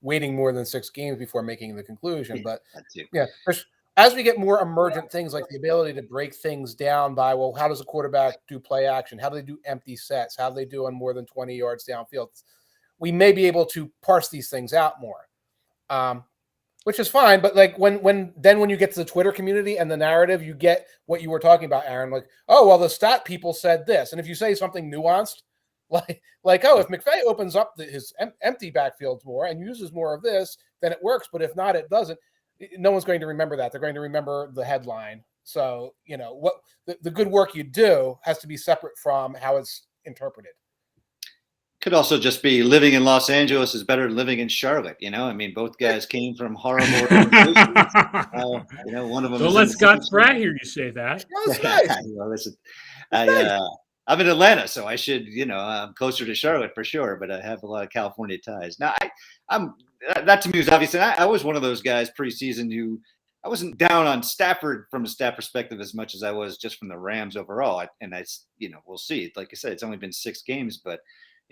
waiting more than 6 games before making the conclusion. But yeah, as we get more emergent things like the ability to break things down by, well, how does a quarterback do play action? How do they do empty sets? How do they do on more than 20 yards downfield? We may be able to parse these things out more, which is fine. But like when you get to the Twitter community and the narrative, you get what you were talking about, Aaron. Like, oh, well, the stat people said this. And if you say something nuanced, like oh, if McVay opens up his empty backfields more and uses more of this, then it works. But if not, it doesn't. No one's going to remember that. They're going to remember the headline. So, what the good work you do has to be separate from how it's interpreted. Could also just be living in Los Angeles is better than living in Charlotte. I mean, both guys came from horrible organizations. One of them. Don't let Scott Spratt hear you say that. That's nice. Well, listen, I'm in Atlanta, so I should, I'm closer to Charlotte for sure, but I have a lot of California ties. Now, that to me was obvious. And I was one of those guys preseason who I wasn't down on Stafford from a stat perspective as much as I was just from the Rams overall. We'll see. Like I said, it's only been 6 games, but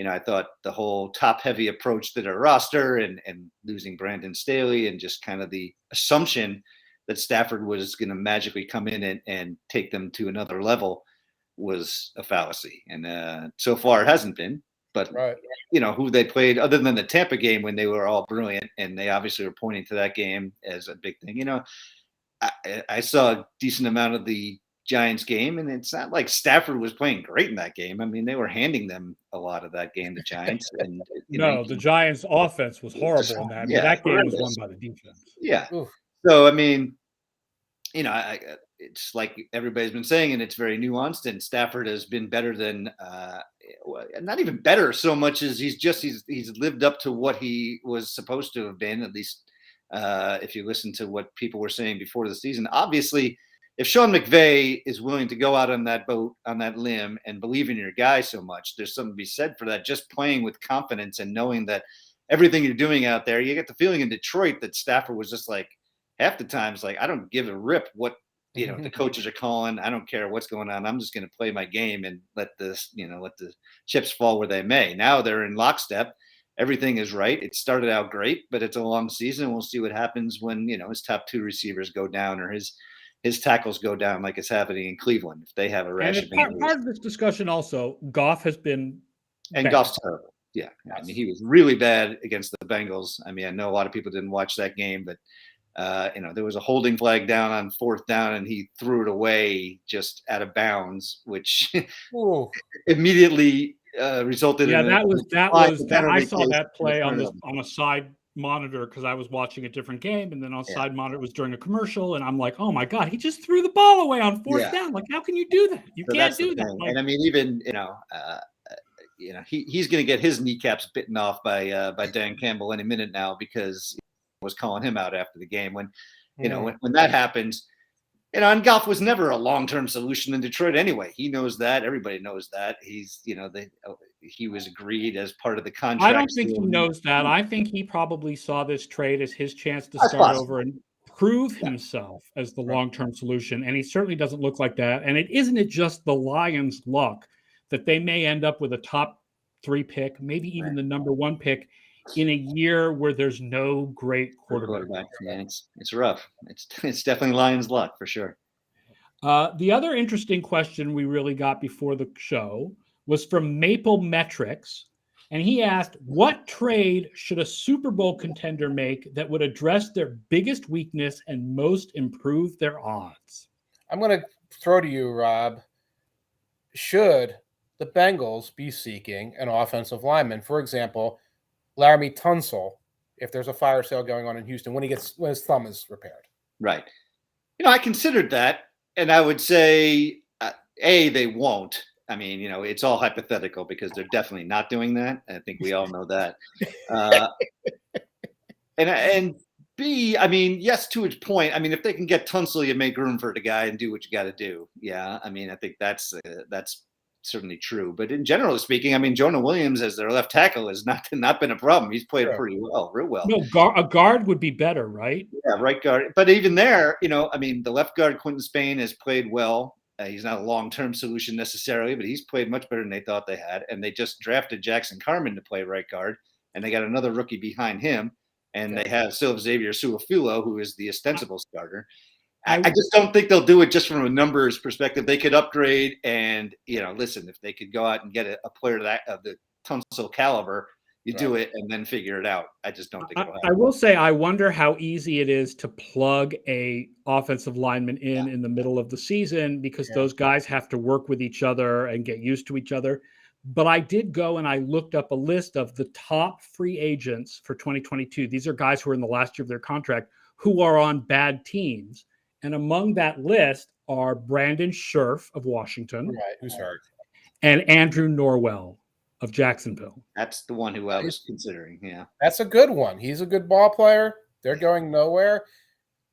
I thought the whole top-heavy approach to their roster and losing Brandon Staley and just kind of the assumption that Stafford was going to magically come in and take them to another level was a fallacy. And so far it hasn't been. But, right. Who they played other than the Tampa game when they were all brilliant, and they obviously were pointing to that game as a big thing. I saw a decent amount of the Giants game, and it's not like Stafford was playing great in that game. I mean, they were handing them a lot of that game, the Giants. And the Giants' offense was horrible in that. That game was won by the defense. Yeah. Oof. So, I mean, it's like everybody's been saying, and it's very nuanced. And Stafford has been better than, not even better so much as he's lived up to what he was supposed to have been. At least if you listen to what people were saying before the season. Obviously, if Sean McVay is willing to go out on that boat, on that limb, and believe in your guy so much, there's something to be said for that. Just playing with confidence and knowing that everything you're doing out there, you get the feeling in Detroit that Stafford was just like half the times like, I don't give a rip what the coaches are calling. I don't care what's going on. I'm just going to play my game and let the chips fall where they may. Now they're in lockstep. Everything is right. It started out great, but it's a long season. We'll see what happens when his top 2 receivers go down or his tackles go down, like it's happening in Cleveland if they have a rash of injuries. Part of this discussion also, Goff has been bad. Goff's terrible. Yeah, I mean, he was really bad against the Bengals. I mean, I know a lot of people didn't watch that game, but there was a holding flag down on 4th down, and he threw it away just out of bounds, which immediately resulted in that was I saw that play on a side monitor because I was watching a different game, and then on side monitor it was during a commercial, and I'm like, oh my god, he just threw the ball away on 4th down. Like, how can you do that? You can't do that. And I mean, even he's going to get his kneecaps bitten off by Dan Campbell any minute now, because he was calling him out after the game when when that happens. and Goff was never a long-term solution in Detroit anyway. He knows that. Everybody knows that. He's, he was agreed as part of the contract. I don't think he knows that. I think he probably saw this trade as his chance to start over and prove himself as the long-term solution. And he certainly doesn't look like that. And isn't it just the Lions' luck that they may end up with a top 3 pick, maybe even the number 1 pick in a year where there's no great quarterback. Yeah, it's rough. It's definitely Lions' luck for sure. The other interesting question we really got before the show was from Maple Metrics. And he asked, what trade should a Super Bowl contender make that would address their biggest weakness and most improve their odds? I'm going to throw to you, Rob. Should the Bengals be seeking an offensive lineman? For example, Laramie Tunsil, if there's a fire sale going on in Houston, when his thumb is repaired. Right. I considered that, and I would say, they won't. I mean, it's all hypothetical because they're definitely not doing that. I think we all know that. And B, I mean, yes, to its point. I mean, if they can get Tunsil, you make room for the guy and do what you got to do. Yeah, I mean, I think that's certainly true. But in general speaking, I mean, Jonah Williams as their left tackle has not been a problem. He's played pretty well, real well. No, a guard would be better, right? Yeah, right guard. But even there, I mean, the left guard, Quentin Spain, has played well. He's not a long-term solution necessarily, but he's played much better than they thought they had. And they just drafted Jackson Carman to play right guard, and they got another rookie behind him. And they have still Xavier Su'a-Filo, who is the ostensible starter. I just don't think they'll do it just from a numbers perspective. They could upgrade and, listen, if they could go out and get a player of the Tunsil caliber, you do it and then figure it out. I just don't think it'll happen. I will say, I wonder how easy it is to plug a offensive lineman in the middle of the season, because those guys have to work with each other and get used to each other. But I did go and I looked up a list of the top free agents for 2022. These are guys who are in the last year of their contract who are on bad teams. And among that list are Brandon Scherf of Washington. Right, who's hurt. And Andrew Norwell of Jacksonville. That's the one who I was considering, yeah. That's a good one. He's a good ball player. They're going nowhere.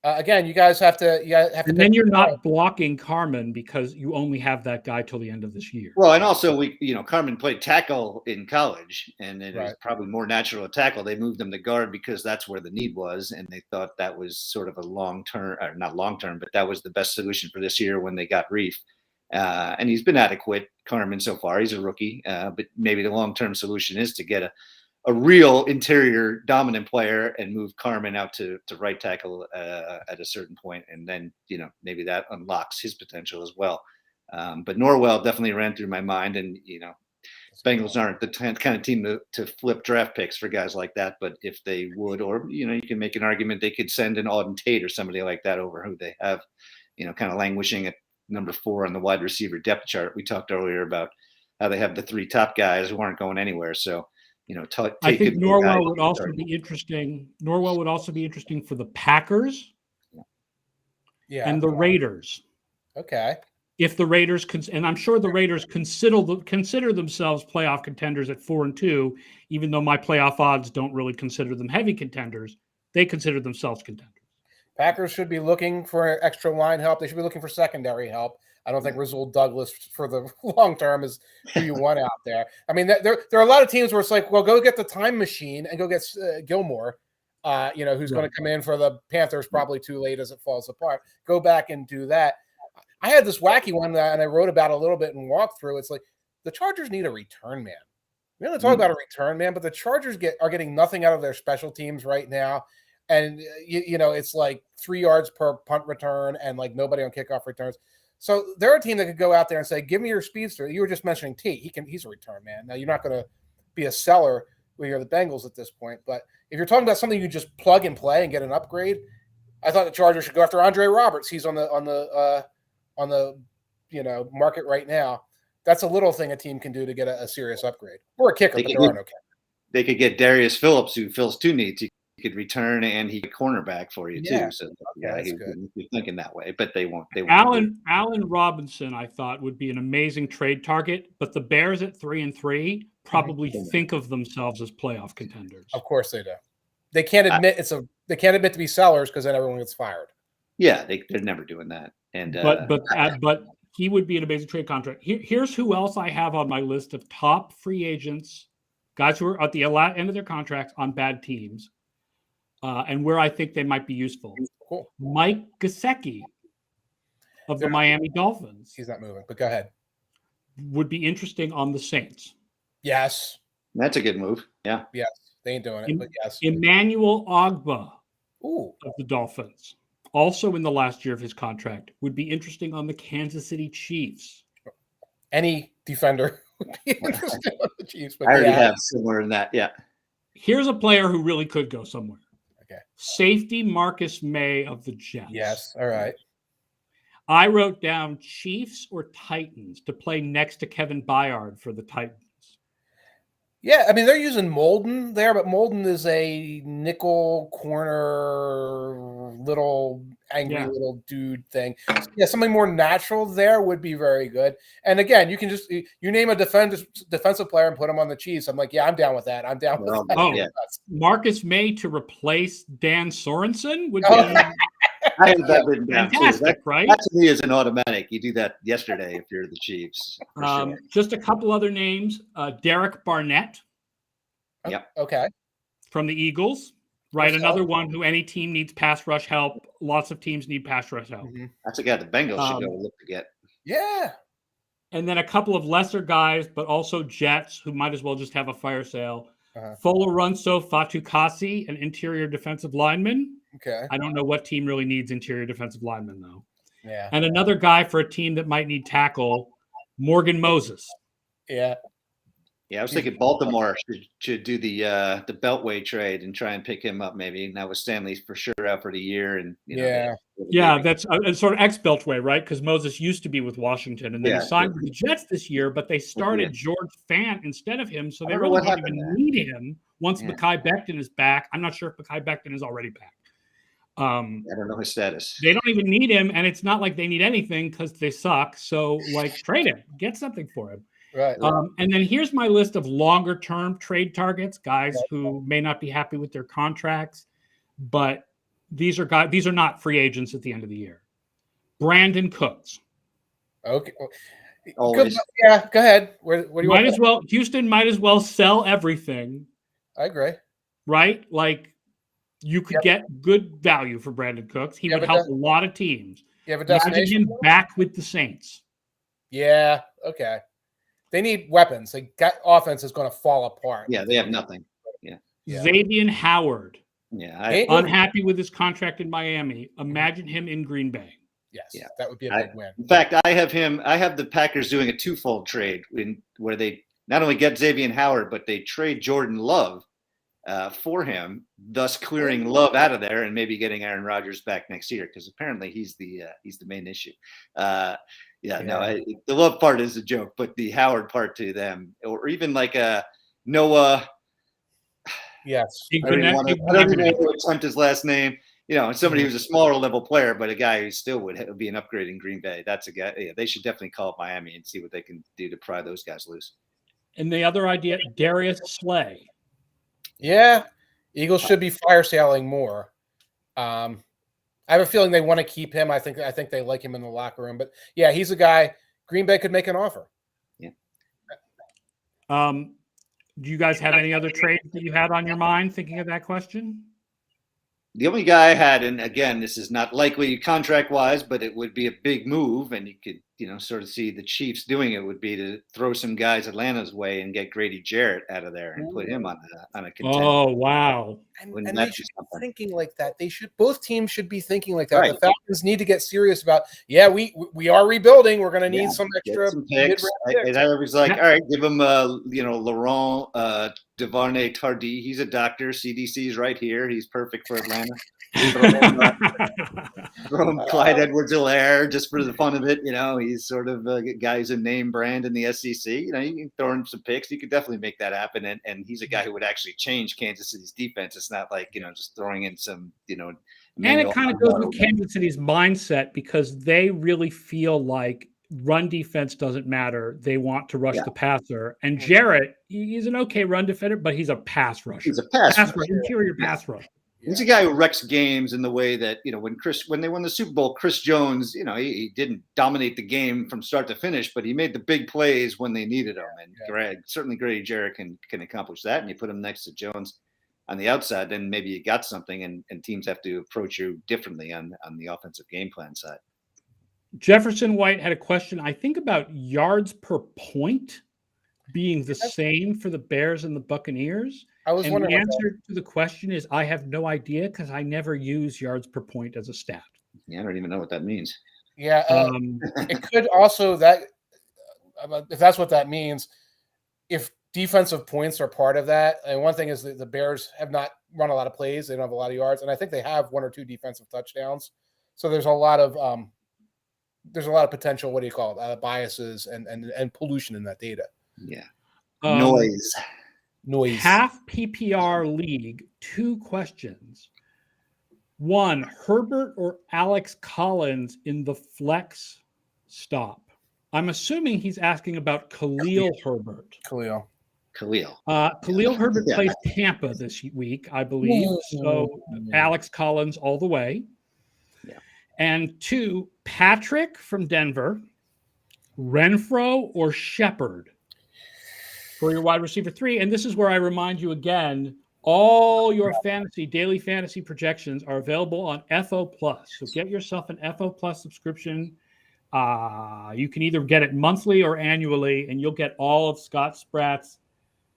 Again, you guys have to. And then you're not blocking Carman because you only have that guy till the end of this year. Well, and also Carman played tackle in college, and it was probably more natural to tackle. They moved him to guard because that's where the need was, and they thought that was sort of a long-term, or not long-term, but that was the best solution for this year when they got Reef. And he's been adequate, Carman, so far. He's a rookie, but maybe the long-term solution is to get a real interior dominant player and move Carman out to right tackle at a certain point. And then, maybe that unlocks his potential as well. But Norwell definitely ran through my mind, and, Bengals aren't the kind of team to flip draft picks for guys like that. But if they would, or, you can make an argument they could send an Auden Tate or somebody like that over who they have, kind of languishing at number 4 on the wide receiver depth chart. We talked earlier about how they have the 3 top guys who aren't going anywhere. So, I think Norwell would also be interesting. Norwell would also be interesting for the Packers, and the Raiders. Okay. If the Raiders and I'm sure the Raiders consider themselves playoff contenders at 4-2, even though my playoff odds don't really consider them heavy contenders, they consider themselves contenders. Packers should be looking for extra line help. They should be looking for secondary help. I don't think Rasul Douglas for the long term is who you want out there. I mean, there are a lot of teams where it's like, well, go get the time machine and go get Gilmore, who's going to come in for the Panthers probably too late as it falls apart. Go back and do that. I had this wacky one and I wrote about a little bit and walked through. It's like the Chargers need a return man. We don't talk about a return man, but the Chargers are getting nothing out of their special teams right now. And, it's like 3 yards per punt return and like nobody on kickoff returns. So they're a team that could go out there and say, give me your speedster. You were just mentioning T. He's a return man. Now, you're not going to be a seller when you're the Bengals at this point. But if you're talking about something you just plug and play and get an upgrade, I thought the Chargers should go after Andre Roberts. He's on the market right now. That's a little thing a team can do to get a serious upgrade. Or a kicker, but there are no kickers. They could get Darius Phillips, who fills 2 needs. He could return and he could cornerback for you too. So that's good. You're thinking that way, but they won't. Allen Robinson, I thought, would be an amazing trade target, but the Bears at 3-3 probably think of themselves as playoff contenders. Of course they do. They can't admit they can't admit to be sellers because then everyone gets fired. Yeah, they're never doing that. And but he would be an amazing trade contract. Here's who else I have on my list of top free agents, guys who are at the end of their contracts on bad teams, and where I think they might be useful. Cool. Mike Gesicki of the Miami Dolphins. He's not moving, but go ahead. Would be interesting on the Saints. Yes. That's a good move. Yeah. Yes. They ain't doing it, but yes. Emmanuel Ogbah of the Dolphins, also in the last year of his contract, would be interesting on the Kansas City Chiefs. Any defender would be interesting on the Chiefs. But I already have somewhere in that. Yeah. Here's a player who really could go somewhere. Okay. Safety Marcus May of the Jets. Yes. All right. I wrote down Chiefs or Titans to play next to Kevin Byard for the Titans. Yeah, I mean, they're using Molden there, but Molden is a nickel corner, little angry little dude thing. So, yeah, something more natural there would be very good. And again, you can just you name a defensive player and put him on the Chiefs. I'm like, yeah, I'm down with that. I'm down with that. Oh, yeah. Marcus May to replace Dan Sorensen would be I have that written down fantastic, too. right? That to me is an automatic. You do that yesterday if you're the Chiefs. Sure. Just a couple other names. Derrick Barnett. Yep. Okay. From the Eagles. Right. Another one who any team needs pass rush help. Lots of teams need pass rush help. Mm-hmm. That's a guy the Bengals should go look to get. Yeah. And then a couple of lesser guys, but also Jets who might as well just have a fire sale. Folorunso Fatukasi, an interior defensive lineman. Okay. I don't know what team really needs interior defensive linemen, though. Yeah. And another guy for a team that might need tackle, Morgan Moses. Yeah. Yeah, I was thinking Baltimore should do the Beltway trade and try and pick him up maybe. Now with Stanley for sure out for the year, and that's a sort of ex-Beltway, right? Because Moses used to be with Washington, and then he signed with the Jets this year, but they started George Fant instead of him, so they really don't even need him once Mekhi Becton is back. I'm not sure if Mekhi Becton is already back. I don't know his status. They don't even need him, and it's not like they need anything because they suck. So, trade him, get something for him. Right. And then here's my list of longer-term trade targets, guys who may not be happy with their contracts, but these are not free agents at the end of the year. Brandon Cooks. Okay. Always. Yeah, go ahead. What do you want? Houston might as well sell everything. I agree. Right? You could get good value for Brandon Cooks. He would help a lot of teams. You have a destination? Imagine him back with the Saints. Yeah, okay. They need weapons. Offense is going to fall apart. Yeah, they have nothing. Yeah. Xavier Howard. Yeah. Unhappy with his contract in Miami. Imagine him in Green Bay. Yes. Yeah. That would be a big win. In fact, I have the Packers doing a twofold trade where they not only get Xavier Howard, but they trade Jordan Love for him, thus clearing Love out of there and maybe getting Aaron Rodgers back next year because apparently he's the main issue. The Love part is a joke, but the Howard part to them, or even like a Noah. Yes, I don't even want to attempt his last name. Somebody who's a smaller level player, but a guy who still would be an upgrade in Green Bay. That's a guy. Yeah, they should definitely call up Miami and see what they can do to pry those guys loose. And the other idea, Darius Slay. Yeah, Eagles should be fire sailing more. I have a feeling they want to keep him. I think they like him in the locker room. But yeah, he's a guy Green Bay could make an offer. Yeah. Do you guys have any other trades that you had on your mind thinking of that question? The only guy I had, and again, this is not likely contract-wise, but it would be a big move, and you could, sort of see the Chiefs doing it, would be to throw some guys Atlanta's way and get Grady Jarrett out of there and put him on a contender. Oh, wow. And they should be thinking like that. Both teams should be thinking like that. Right. The Falcons need to get serious about, we are rebuilding. We're going to need some extra picks. I was like, all right, give him, Laurent Duvernay Tardy. He's a doctor. CDC's right here. He's perfect for Atlanta. Throw him Clyde Edwards-Helaire just for the fun of it. He's sort of a guy who's a name brand in the SEC. You can throw him some picks. You could definitely make that happen. And he's a guy who would actually change Kansas City's defense. It's not like, just throwing in some, and it kind of goes with Kansas City's mindset because they really feel like run defense doesn't matter. They want to rush the passer. And Jarrett, he's an okay run defender, but he's a pass rusher. He's a pass rusher. Interior pass rusher. He's a guy who wrecks games in the way that, when they won the Super Bowl, Chris Jones, he didn't dominate the game from start to finish, but he made the big plays when they needed him. And certainly Grady Jarrett can accomplish that. And you put him next to Jones on the outside, then maybe you got something, and teams have to approach you differently on the offensive game plan side. Jefferson White had a question, I think, about yards per point being the same for the Bears and the Buccaneers. I was wondering. The answer to the question is I have no idea because I never use yards per point as a stat. Yeah, I don't even know what that means. Yeah, it could also if that's what that means, if defensive points are part of that. And one thing is that the Bears have not run a lot of plays; they don't have a lot of yards, and I think they have 1 or 2 defensive touchdowns. So there's a lot of potential. What do you call it? Biases and pollution in that data. Yeah, noise. Half PPR league, 2 questions. 1, Herbert or Alex Collins in the flex stop? I'm assuming he's asking about Khalil Herbert. Khalil Herbert plays Tampa this week, I believe. So Alex Collins all the way. Yeah. And 2, Patrick from Denver, Renfrow or Shepard for your wide receiver 3. And this is where I remind you again, all your daily fantasy projections are available on FO Plus. So get yourself an FO Plus subscription. You can either get it monthly or annually, and you'll get all of Scott Spratt's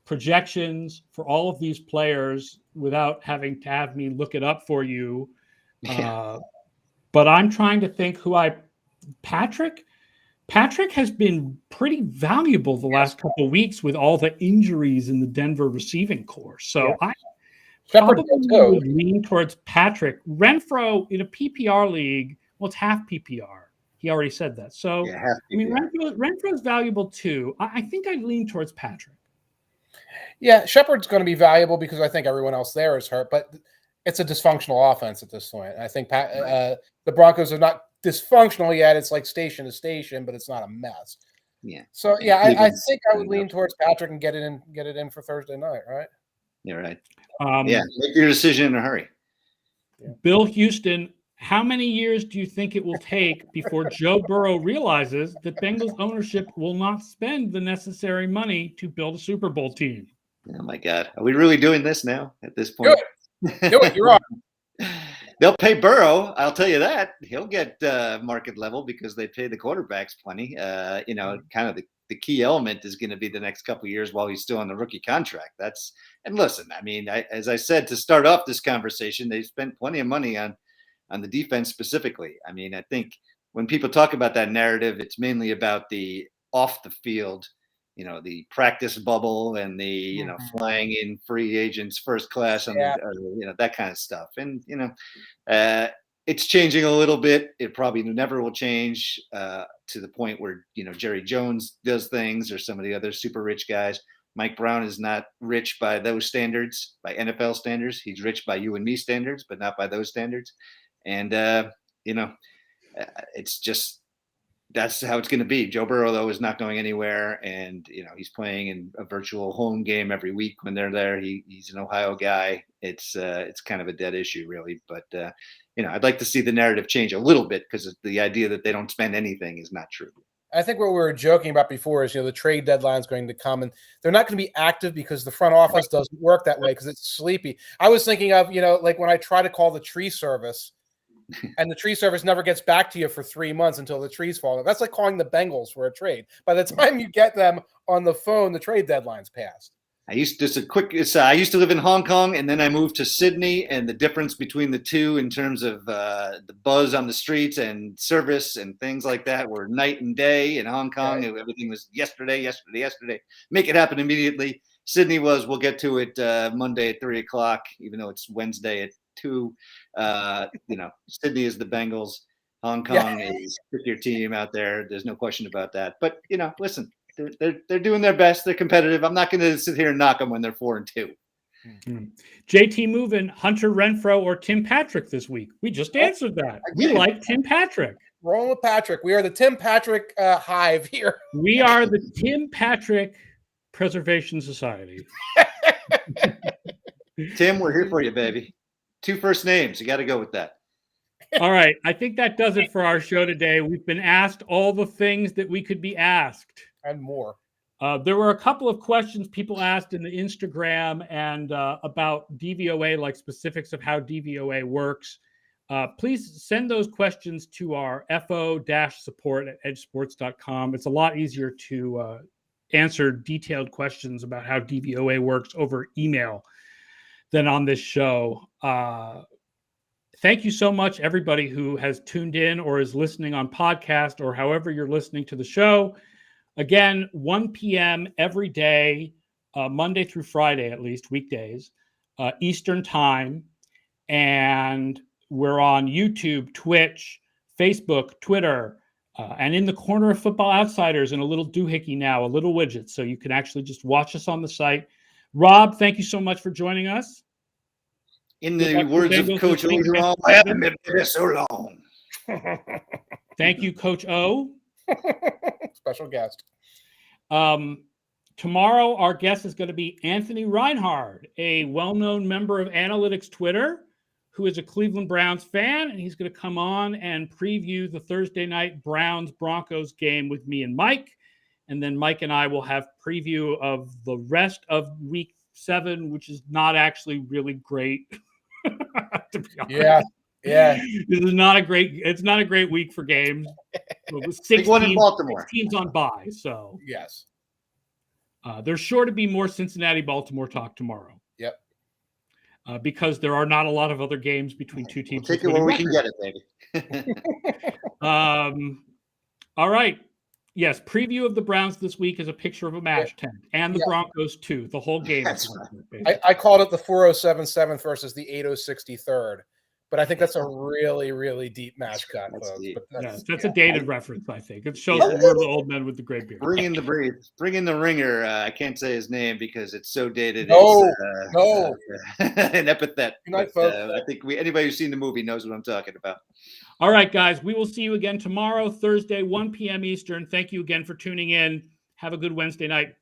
projections for all of these players without having to have me look it up for you. But I'm trying to think Patrick has been pretty valuable the last couple of weeks with all the injuries in the Denver receiving corps. So I probably would lean towards Patrick. Renfrow in a PPR league, well, it's half PPR. He already said that. So, Renfrow's valuable too. I think I'd lean towards Patrick. Yeah, Shepard's going to be valuable because I think everyone else there is hurt, but it's a dysfunctional offense at this point. I think the Broncos are not dysfunctional yet. It's like station to station, but it's not a mess. Yeah. So I think I would lean towards Patrick and get it in for Thursday night, right? You're right. Make your decision in a hurry. Yeah. Bill Houston, how many years do you think it will take before Joe Burrow realizes that Bengals ownership will not spend the necessary money to build a Super Bowl team? Oh my God, are we really doing this now at this point? Do it. You're on. They'll pay Burrow. I'll tell you that. He'll get market level because they pay the quarterbacks plenty. Kind of the key element is going to be the next couple of years while he's still on the rookie contract. And listen, I mean, as I said to start off this conversation, they spent plenty of money on the defense specifically. I mean, I think when people talk about that narrative, it's mainly about the off the field, the practice bubble and the, flying in free agents first class on that kind of stuff. And, it's changing a little bit. It probably never will change to the point where, Jerry Jones does things or some of the other super rich guys. Mike Brown is not rich by those standards, by NFL standards. He's rich by you and me standards, but not by those standards. And, it's just, that's how it's going to be. Joe Burrow, though, is not going anywhere. And, he's playing in a virtual home game every week when they're there. He's an Ohio guy. It's kind of a dead issue, really. But, I'd like to see the narrative change a little bit because the idea that they don't spend anything is not true. I think what we were joking about before is, the trade deadline is going to come and they're not going to be active because the front office doesn't work that way because it's sleepy. I was thinking of, like when I try to call the tree service and the tree service never gets back to you for 3 months until the trees fall. That's like calling the Bengals for a trade. By the time you get them on the phone, the trade deadline's passed. I used to live in Hong Kong and then I moved to Sydney, and the difference between the two in terms of the buzz on the streets and service and things like that were night and day. In Hong Kong, everything was yesterday. Make it happen immediately. Sydney was, we'll get to it Monday at 3:00, even though it's Wednesday at 2. Sydney is the Bengals. Hong Kong is your team out there. There's no question about that. But listen, they're doing their best. They're competitive. I'm not going to sit here and knock them when they're 4-2. Mm-hmm. JT moving Hunter Renfrow or Tim Patrick this week. We just answered that. We like Tim Patrick. Rolling with Patrick. We are the Tim Patrick hive here. We are the Tim Patrick Preservation Society. Tim, we're here for you, baby. 2 first names. You got to go with that. All right. I think that does it for our show today. We've been asked all the things that we could be asked. And more. There were a couple of questions people asked in the Instagram and about DVOA, like specifics of how DVOA works. Please send those questions to our FO-support@edjsports.com. It's a lot easier to answer detailed questions about how DVOA works over email than on this show. Thank you so much, everybody who has tuned in or is listening on podcast or however you're listening to the show. Again, 1 p.m. every day, Monday through Friday, at least weekdays, Eastern time. And we're on YouTube, Twitch, Facebook, Twitter, and in the corner of Football Outsiders and a little doohickey now, a little widget. So you can actually just watch us on the site. Rob, thank you so much for joining us. In the words of Coach O, I haven't been there so long. Thank you, Coach O. Special guest. Tomorrow, our guest is going to be Anthony Reinhard, a well-known member of Analytics Twitter, who is a Cleveland Browns fan, and he's going to come on and preview the Thursday night Browns-Broncos game with me and Mike. And then Mike and I will have preview of the rest of Week 7, which is not actually really great. To be honest. Yeah. This is not a great week for games. Big one in Baltimore. 6 teams on bye, so Yes. There's sure to be more Cincinnati-Baltimore talk tomorrow. Yep. Because there are not a lot of other games between two teams. We'll take it where we can get it, baby. All right. Yes, preview of the Browns this week is a picture of a MASH tent, and the Broncos too. The whole game. That's right. I called it the 407 7th versus the 863rd, but I think that's a really, really deep match cut. That's a dated reference, I think. It shows we're the old men with the gray beard. Bring in the ringer. I can't say his name because it's so dated. No. An epithet. Good night, but, folks. I think anybody who's seen the movie knows what I'm talking about. All right, guys. We will see you again tomorrow, Thursday, 1 p.m. Eastern. Thank you again for tuning in. Have a good Wednesday night.